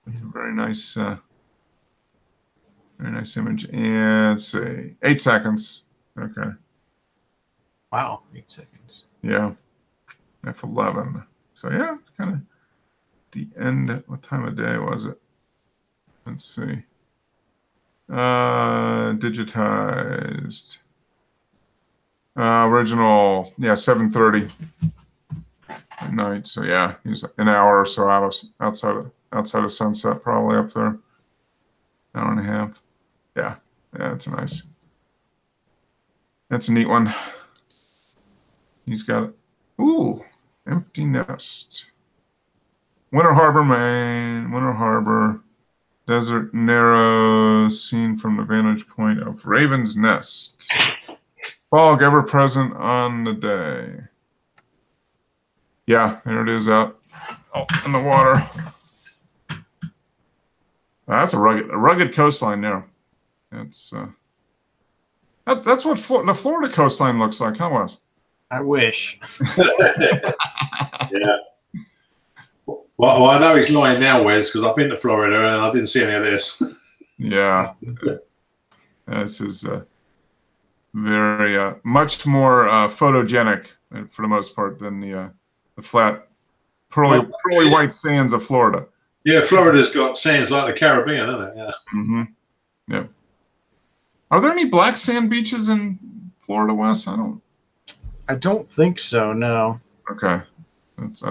A: very nice image. And let's see, 8 seconds. Okay.
B: Wow, 8 seconds.
A: Yeah, f11. So yeah, kind of the end. What time of day was it? Let's see. Digitized. Original, yeah, 7:30 at night. So yeah, he's an hour or so outside of sunset, probably up there. Hour and a half. Yeah, that's nice. That's a neat one. He's got empty nest. Winter Harbor, Maine. Winter Harbor. Desert Narrows, seen from the vantage point of Raven's Nest. Fog ever present on the day. Yeah, there it is out in the water. That's a rugged coastline there. That's what the Florida coastline looks like, huh, Wes?
B: I wish.
C: Yeah. Well, I know he's lying now, Wes, because I've been to Florida and I didn't see any of this.
A: Yeah. This is very much more photogenic for the most part than the flat, pearly white sands of Florida.
C: Yeah, Florida's got sands like the Caribbean, isn't it? Yeah.
A: Mm-hmm. Yeah. Are there any black sand beaches in Florida, Wes?
B: I don't think so. No.
A: Okay. That's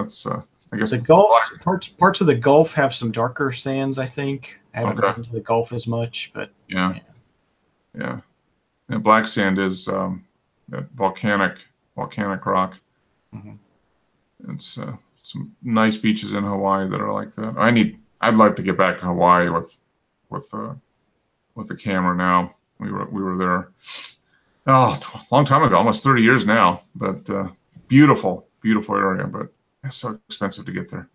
A: I guess
B: the Gulf parts of the Gulf have some darker sands. I think I haven't been to the Gulf as much, but
A: yeah. And black sand is volcanic rock.
B: Mm-hmm.
A: It's some nice beaches in Hawaii that are like that. I'd like to get back to Hawaii with the camera now. We were there a long time ago, almost 30 years now. But beautiful area, but it's so expensive to get there.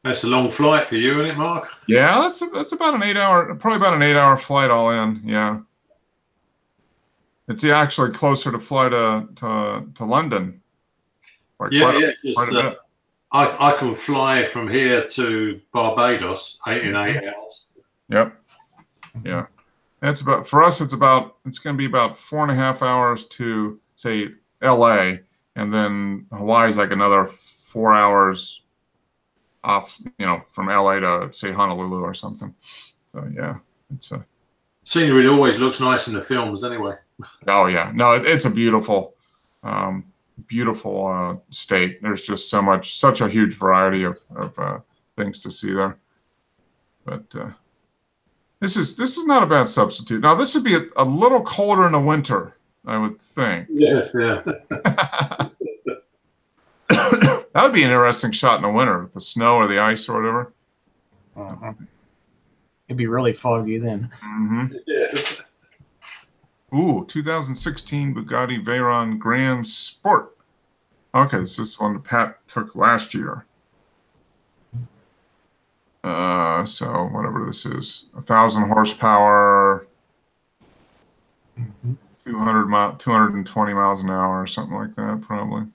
C: That's a long flight for you, isn't it, Mark?
A: Yeah, that's about an 8-hour flight all in. Yeah, it's actually closer to fly to London.
C: I can fly from here to Barbados in 8 hours.
A: Yep. Yeah, it's about it's going to be about 4.5 hours to say LA, and then Hawaii's like another 4 hours off, from LA to say Honolulu or something. So yeah, it's
C: scenery always looks nice in the films anyway.
A: Oh yeah, no, it's a beautiful state. There's just such a huge variety of things to see there. But this is not a bad substitute. Now this would be a little colder in the winter, I would think.
C: Yes, yeah.
A: That would be an interesting shot in the winter with the snow or the ice or whatever.
B: Uh-huh. It'd be really foggy then.
A: Mm-hmm.
C: Yes.
A: Ooh, 2016 Bugatti Veyron Grand Sport. Okay, this is one that Pat took last year. So whatever this is, 1,000 horsepower, 220 miles an hour, or something like that, probably.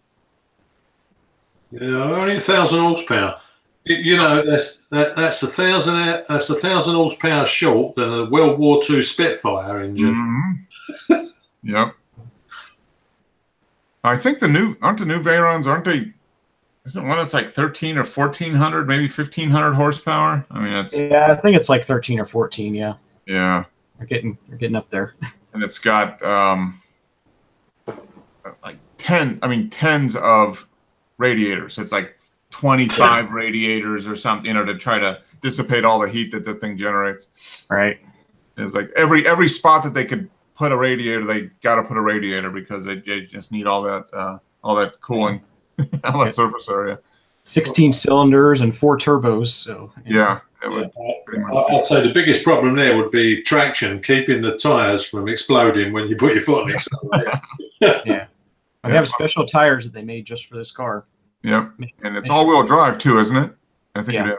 C: Yeah, only 1,000 horsepower. That's 1,000 horsepower short than a World War II Spitfire engine.
A: Mm-hmm. Yep. I think the new Veyrons, isn't one that's like 1,300 or 1,400, maybe 1,500 horsepower? I mean, I
B: think it's like 13 or 14. Yeah.
A: Yeah.
B: You're getting up there.
A: And it's got like tens of radiators. It's like 25 radiators or something, to try to dissipate all the heat that the thing generates.
B: Right.
A: It's like every spot that they could put a radiator, they got to put a radiator because they just need all that cooling, all that surface area.
B: 16 cylinders and 4 turbos. So
A: yeah.
C: I'd say the biggest problem there would be traction, keeping the tires from exploding when you put your foot on the accelerator.
B: Yeah. They have special tires that they made just for this car.
A: Yep, and it's all-wheel drive too, isn't it? I think it is.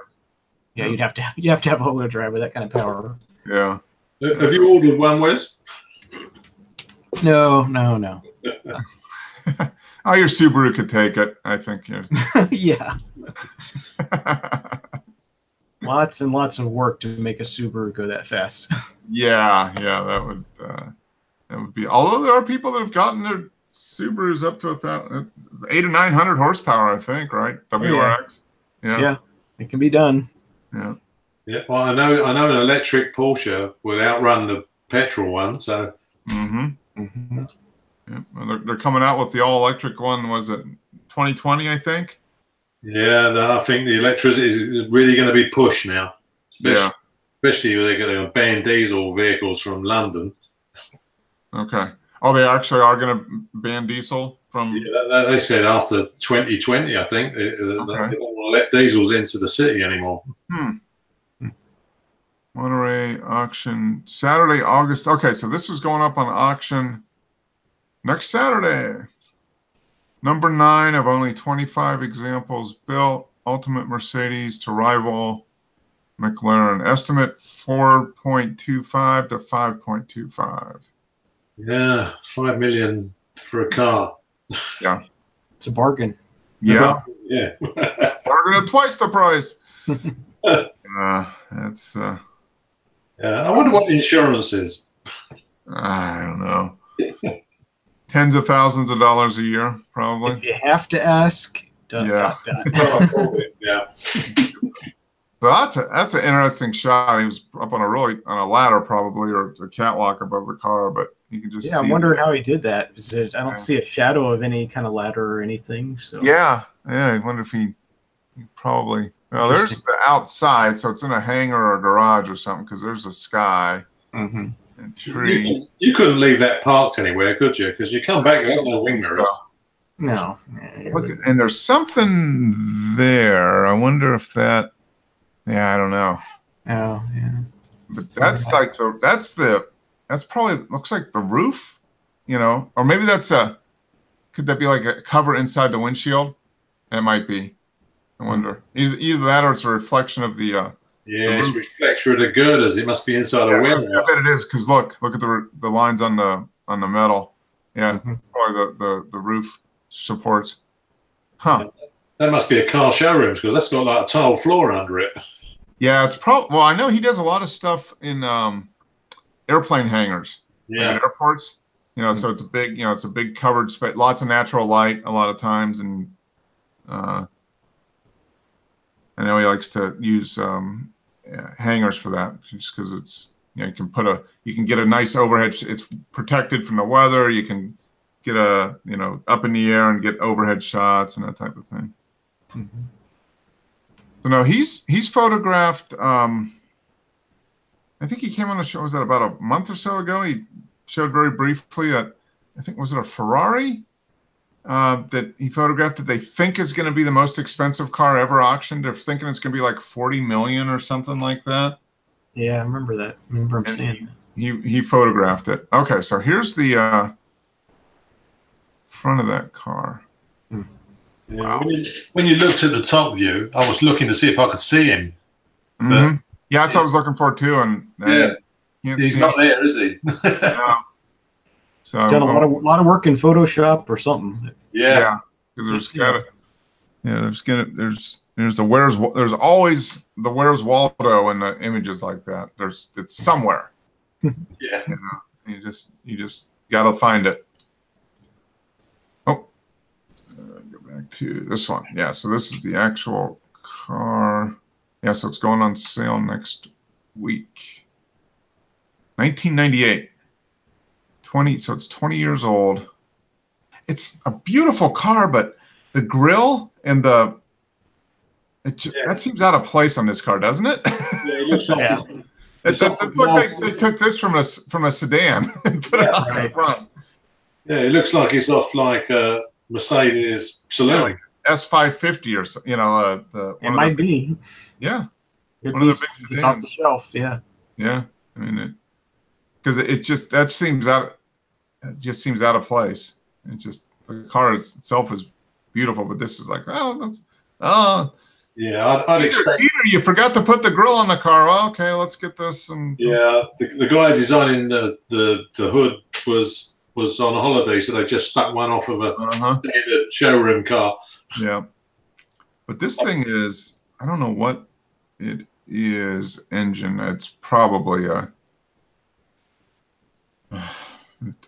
B: Yeah, you have to have all-wheel drive with that kind of power.
A: Yeah,
C: Have you ordered one, Wes?
B: No.
A: Oh, your Subaru could take it, I think.
B: Yeah. Lots and lots of work to make a Subaru go that fast.
A: Yeah, that would be. Although there are people that have gotten their Subarus up to 800 or 900 horsepower, I think, right? WRX.
B: Yeah, it can be done.
A: Yeah.
C: Yeah. Well, I know an electric Porsche will outrun the petrol one. So.
B: Mm-hmm.
A: Yeah. Well, they're coming out with the all-electric one. Was it 2020? I think.
C: Yeah, I think the electricity is really going to be pushed now. Especially when they're going to ban diesel vehicles from London.
A: Okay. Oh, they actually are going to ban diesel from.
C: Yeah, they said after 2020, I think they don't want to let diesels into the city anymore.
A: Monterey auction Saturday, August. Okay, so this is going up on auction next Saturday. Number 9 of only 25 examples built. Ultimate Mercedes to rival McLaren. Estimate 4.25 to 5.25.
C: Yeah, $5 million for a car.
A: Yeah,
B: it's a bargain.
A: Yeah,
C: bargain
A: at twice the price. That's.
C: I wonder what the insurance is.
A: I don't know. Tens of thousands of dollars a year, probably.
B: If you have to ask,
A: Yeah.
C: Yeah.
A: So that's an interesting shot. He was up on a ladder probably, or a catwalk above the car, but you can just see.
B: I'm wondering how he did that. I don't see a shadow of any kind of ladder or anything. So
A: yeah. I wonder if he probably. Well, there's the outside, so it's in a hangar or a garage or something, because there's a sky and tree.
C: You couldn't leave that parked anywhere, could you? Because you come back, you have no wing mirrors.
B: No.
A: Look, and there's something there. I wonder if that. Yeah, I don't know.
B: Oh, yeah.
A: But that's probably looks like the roof, or maybe could that be like a cover inside the windshield? It might be. I wonder. Either that or it's a reflection of the.
C: It's a reflection of the girders. It must be inside a warehouse.
A: I bet it is, because look at the lines on the metal. Yeah, probably the roof supports. Huh.
C: That must be a car showroom, because that's got like a tile floor under it.
A: Yeah, it's probably. Well, I know he does a lot of stuff in airplane hangars.
C: Yeah,
A: like at airports. So it's a big covered space, lots of natural light a lot of times, and I know he likes to use hangars for that, just because it's you can get a nice overhead. It's protected from the weather. You can get up in the air and get overhead shots and that type of thing. So no, he's photographed. I think he came on a show. Was that about a month or so ago? He showed very briefly that I think was it a Ferrari that he photographed that they think is going to be the most expensive car ever auctioned. They're thinking it's going to be like 40 million or something like that.
B: Yeah, I remember that. I remember him saying
A: that. He photographed it. Okay, so here's the front of that car.
C: Yeah, wow. When you looked at the top view, I was looking to see if I could see him.
A: Yeah, that's what I was looking for too. And
C: he's not there, is he?
A: So
B: he's done a lot of work in Photoshop or something.
C: Yeah.
A: Because there's always the Where's Waldo in the images like that. It's somewhere.
C: Yeah.
A: You just gotta find it. Oh, go back to this one. Yeah. So this is the actual car. Yeah. So it's going on sale next week. 1998. So it's 20 years old. It's a beautiful car, but the grille and that seems out of place on this car, doesn't it?
C: Yeah, it looks like
A: it's like they took this from a sedan and put it on the front.
C: Yeah, it looks like it's off like a Mercedes Saloon.
A: Like S550 or something,
B: it might be.
A: Yeah.
B: One of the big sedans. It's off the shelf, yeah.
A: Yeah. I mean, because it just seems out of place. The car itself is beautiful, but this is like,
C: Yeah, I'd expect.
A: Peter, you forgot to put the grill on the car. Well, okay, let's get this. And
C: Yeah, the guy designing the hood was on a holiday, so they just stuck one off of a standard showroom car.
A: Yeah, but this thing is, I don't know what it is engine. It's probably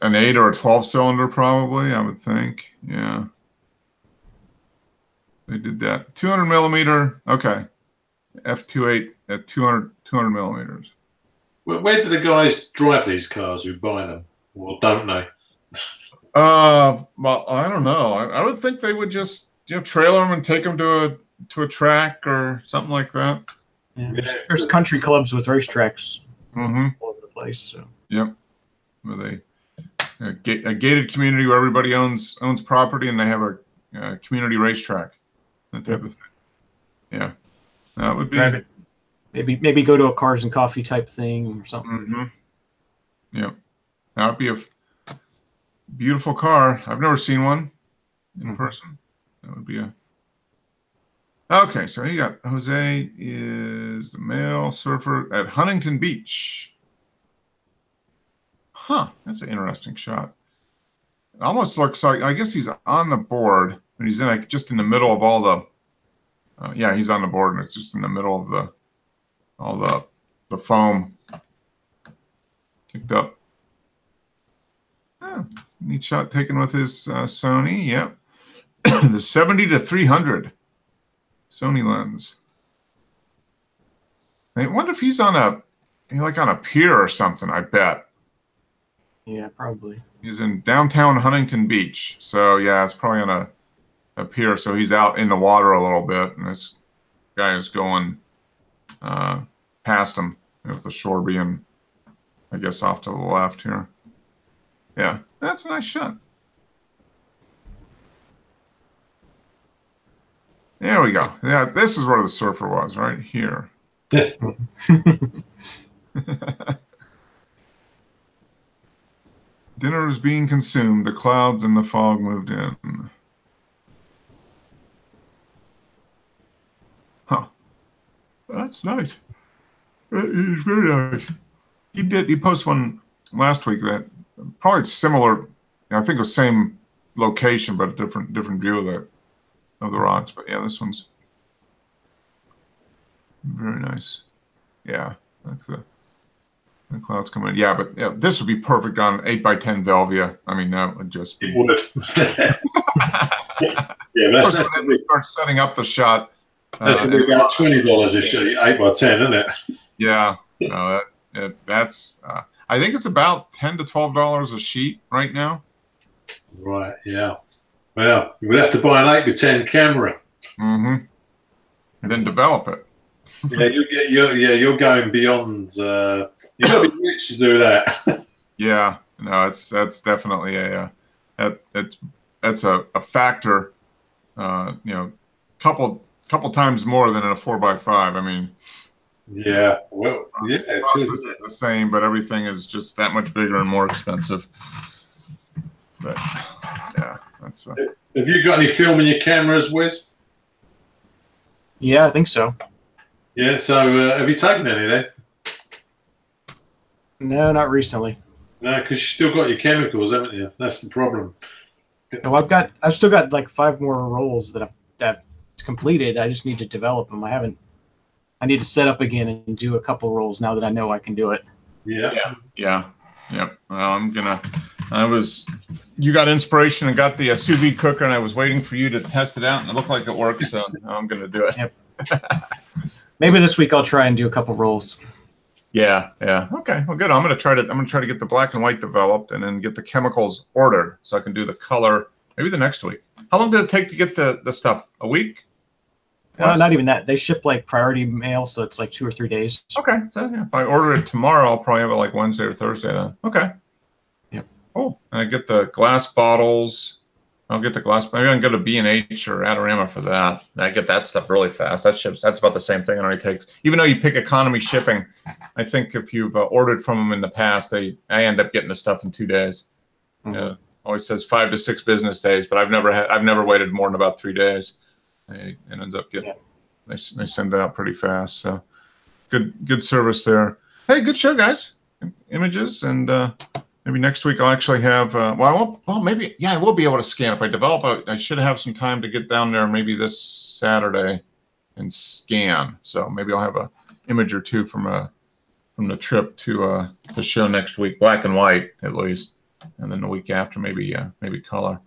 A: an 8 or a 12 cylinder, probably, I would think. Yeah. They did that. 200 millimeter. Okay. F28 at 200 millimeters.
C: Where do the guys drive these cars who buy them? Or don't they?
A: Well, I don't know. I would think they would just, trailer them and take them to a track or something like that.
B: Yeah. There's country clubs with racetracks
A: all
B: over the place. So.
A: Yep. With a gated community where everybody owns property, and they have a community racetrack, that type of thing. Yeah, that would be
B: maybe go to a cars and coffee type thing or something.
A: Yep, that would be a beautiful car. I've never seen one in person. That would be a. Okay, so you got Jose is the male surfer at Huntington Beach. Huh, that's an interesting shot. It almost looks like, I guess he's on the board, but he's just in the middle of all the, yeah, he's on the board, and it's just in the middle of all the foam kicked up. Oh, neat shot taken with his Sony, yep. The 70-300 Sony lens. I wonder if he's on a pier or something, I bet.
B: Yeah, probably.
A: He's in downtown Huntington Beach. So, yeah, it's probably on a pier. So he's out in the water a little bit. And this guy is going past him, with the shore being, I guess, off to the left here. Yeah, that's a nice shot. There we go. Yeah, this is where the surfer was, right here. Dinner was being consumed. The clouds and the fog moved in. Huh. That's nice. That is very nice. He posted one last week that probably similar. I think it was same location, but a different view of the rocks. But yeah, this one's very nice. Yeah, that's the clouds coming in. Yeah, but yeah, this would be perfect on 8x10 Velvia. I mean, that would just be.
C: It would. Yeah, that's
A: when we start setting up the shot.
C: That's going to be about $20 a sheet, 8x10, isn't it?
A: Yeah, no, that's. I think it's about $10 to $12 a sheet right now.
C: Right. Yeah. Well, you would have to buy an 8x10 camera.
A: And then develop it.
C: Yeah, you're going beyond. You got to be rich to do that.
A: Yeah, no, that's definitely that's a factor. Couple times more than in a 4x5. I mean.
C: Yeah, well, yeah,
A: it's the same, but everything is just that much bigger and more expensive. But yeah, that's.
C: Have you got any film in your cameras, Wiz?
B: Yeah, I think so.
C: Yeah, so have you taken any then?
B: No, not recently.
C: No, because you still got your chemicals, haven't you? That's the problem.
B: No, I've still got like 5 more rolls that I've completed. I just need to develop them. I need to set up again and do a couple rolls now that I know I can do it.
C: Yeah.
A: Well, you got inspiration and got the sous vide cooker, and I was waiting for you to test it out, and it looked like it worked, so I'm going to do it.
B: Yep. Maybe this week I'll try and do a couple rolls.
A: Yeah. Okay. Well, good. I'm going to try to get the black and white developed, and then get the chemicals ordered so I can do the color maybe the next week. How long did it take to get the stuff? A week?
B: Not even that. They ship like priority mail, so it's like 2 or 3 days.
A: Okay. So yeah, if I order it tomorrow, I'll probably have it like Wednesday or Thursday then. Okay.
B: Yep.
A: Cool. And I get the glass bottles. I'll get the glass. Maybe I can go to B&H or Adorama for that. And I get that stuff really fast. That's about the same thing. It only takes, even though you pick economy shipping, I think if you've ordered from them in the past, I end up getting the stuff in 2 days.
B: Mm-hmm.
A: Always says 5 to 6 business days, but I've never waited more than about 3 days. It ends up getting They send that out pretty fast. So good service there. Hey, good show, guys. Images, and maybe next week I'll actually have. Maybe I will be able to scan if I develop. I should have some time to get down there maybe this Saturday and scan. So maybe I'll have a image or two from the trip to the show next week, black and white at least, and then the week after maybe color.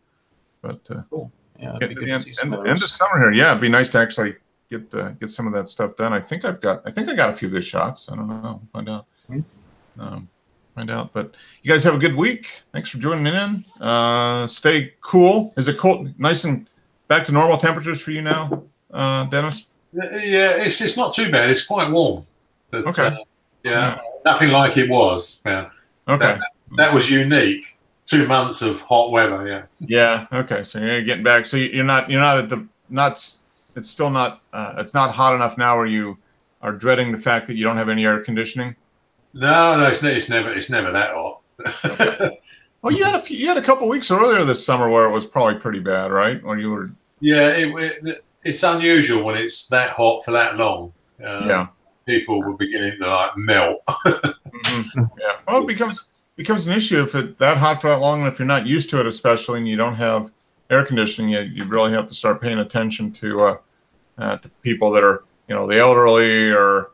A: But
B: cool. Yeah,
A: end of summer here. Yeah, it'd be nice to actually get some of that stuff done. I think I got a few good shots. I don't know. Find out. Find out. But you guys have a good week. Thanks for joining in. Stay cool. Is it cold? Nice and back to normal temperatures for you now, Dennis?
C: Yeah, it's not too bad. It's quite warm. But,
A: okay.
C: Nothing like it was. Yeah.
A: Okay.
C: That was unique. 2 months of hot weather. Yeah.
A: Yeah. Okay. So you're getting back. So you're not at the not. It's still not. It's not hot enough now where you are dreading the fact that you don't have any air conditioning.
C: No, it's never that hot.
A: Well, you had a couple weeks earlier this summer where it was probably pretty bad, right? When you were.
C: Yeah, it's unusual when it's that hot for that long.
A: Yeah.
C: People were beginning to like melt.
A: Mm-hmm. Yeah. Well, it becomes an issue if it's that hot for that long, and if you're not used to it, especially, and you don't have air conditioning, you really have to start paying attention to people that are, the elderly or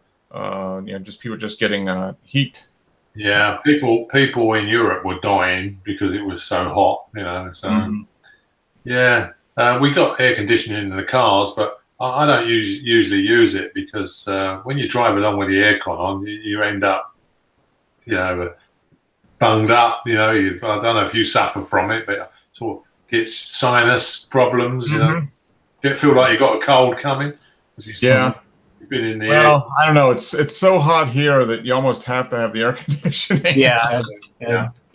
A: just people just getting heat.
C: Yeah, people in Europe were dying because it was so hot. So yeah, we got air conditioning in the cars, but I don't usually use it because when you drive along with the aircon on, you end up, bunged up. I don't know if you suffer from it, but sort of get sinus problems. Feel like you got a cold coming.
A: Yeah.
C: You've been in the
A: air. I don't know. It's so hot here that you almost have to have the air conditioning.
B: Yeah.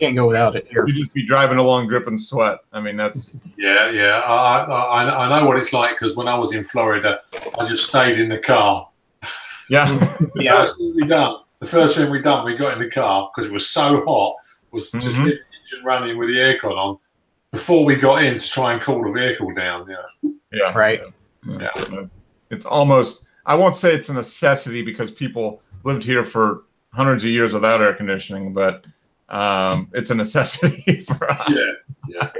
B: Can't go without it here.
A: You just be driving along dripping sweat. I mean, that's.
C: Yeah. I know what it's like because when I was in Florida, I just stayed in the car.
A: Yeah.
C: The first thing we done, we got in the car because it was so hot. Was just leave the engine running with the aircon on before we got in to try and cool the vehicle down.
A: Yeah.
B: Right.
A: Yeah. It's almost. I won't say it's a necessity because people lived here for hundreds of years without air conditioning, but it's a necessity for us.
C: Yeah.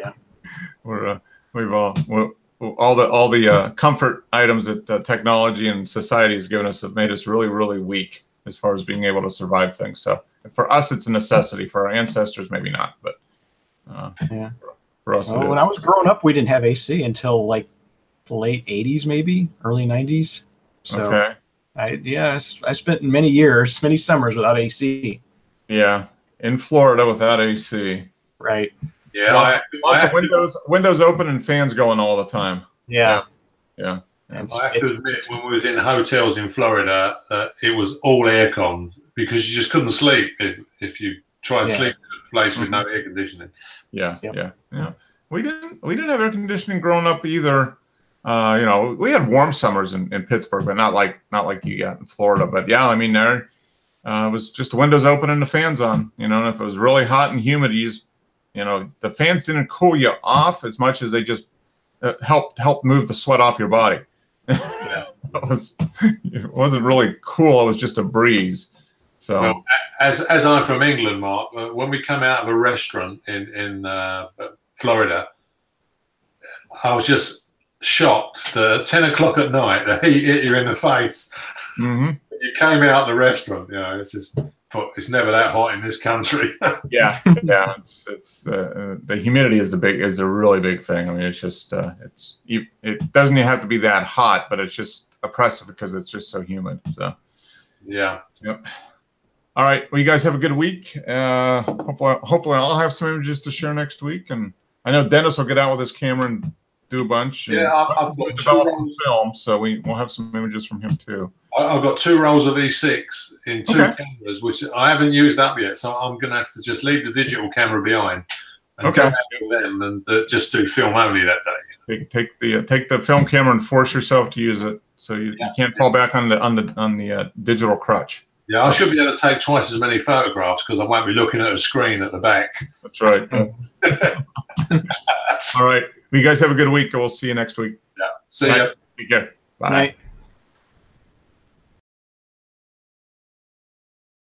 A: We've all the comfort items that technology and society has given us have made us really, really weak as far as being able to survive things. So for us, it's a necessity. For our ancestors, maybe not, but for us,
B: when I was growing up, we didn't have AC until like the late 80s, maybe early 90s. So
A: okay.
B: I spent many summers without AC.
A: Yeah, in Florida without AC.
B: Right.
C: Yeah.
A: Lots of windows open and fans going all the time.
B: Yeah.
C: I have to admit, when we was in hotels in Florida, it was all air cons because you just couldn't sleep if you tried to sleep in a place with no air conditioning.
A: Yeah. We didn't have air conditioning growing up either. We had warm summers in Pittsburgh, but not like you got in Florida. But yeah, I mean, there was just the windows open and the fans on. And if it was really hot and humid, the fans didn't cool you off as much as they just helped move the sweat off your body. It wasn't really cool. It was just a breeze. So,
C: well, as I'm from England, Mark, when we come out of a restaurant in Florida, I was just shocked that at 10 o'clock at night the heat hit you in the face. You came out of the restaurant. It's never that hot in this country.
A: Yeah. It's the humidity is a really big thing. I mean, it's just it doesn't even have to be that hot, but it's just oppressive because it's just so humid. So
C: yeah.
A: Yep. All right. Well, you guys have a good week. Hopefully I'll have some images to share next week, and I know Dennis will get out with his camera and do a bunch.
C: Yeah, I've got
A: some film, so we'll have some images from him too.
C: I've got 2 rolls of E6 in 2 cameras, which I haven't used up yet, so I'm going to have to just leave the digital camera behind and go back with them and just do film only that day.
A: Take the film camera and force yourself to use it, so you can't fall back on the digital crutch.
C: Yeah, I should be able to take twice as many photographs because I won't be looking at a screen at the back.
A: That's right. All right. Well, you guys have a good week. We'll see you next week.
C: Yeah. See ya.
A: Take care. Bye.
B: Night.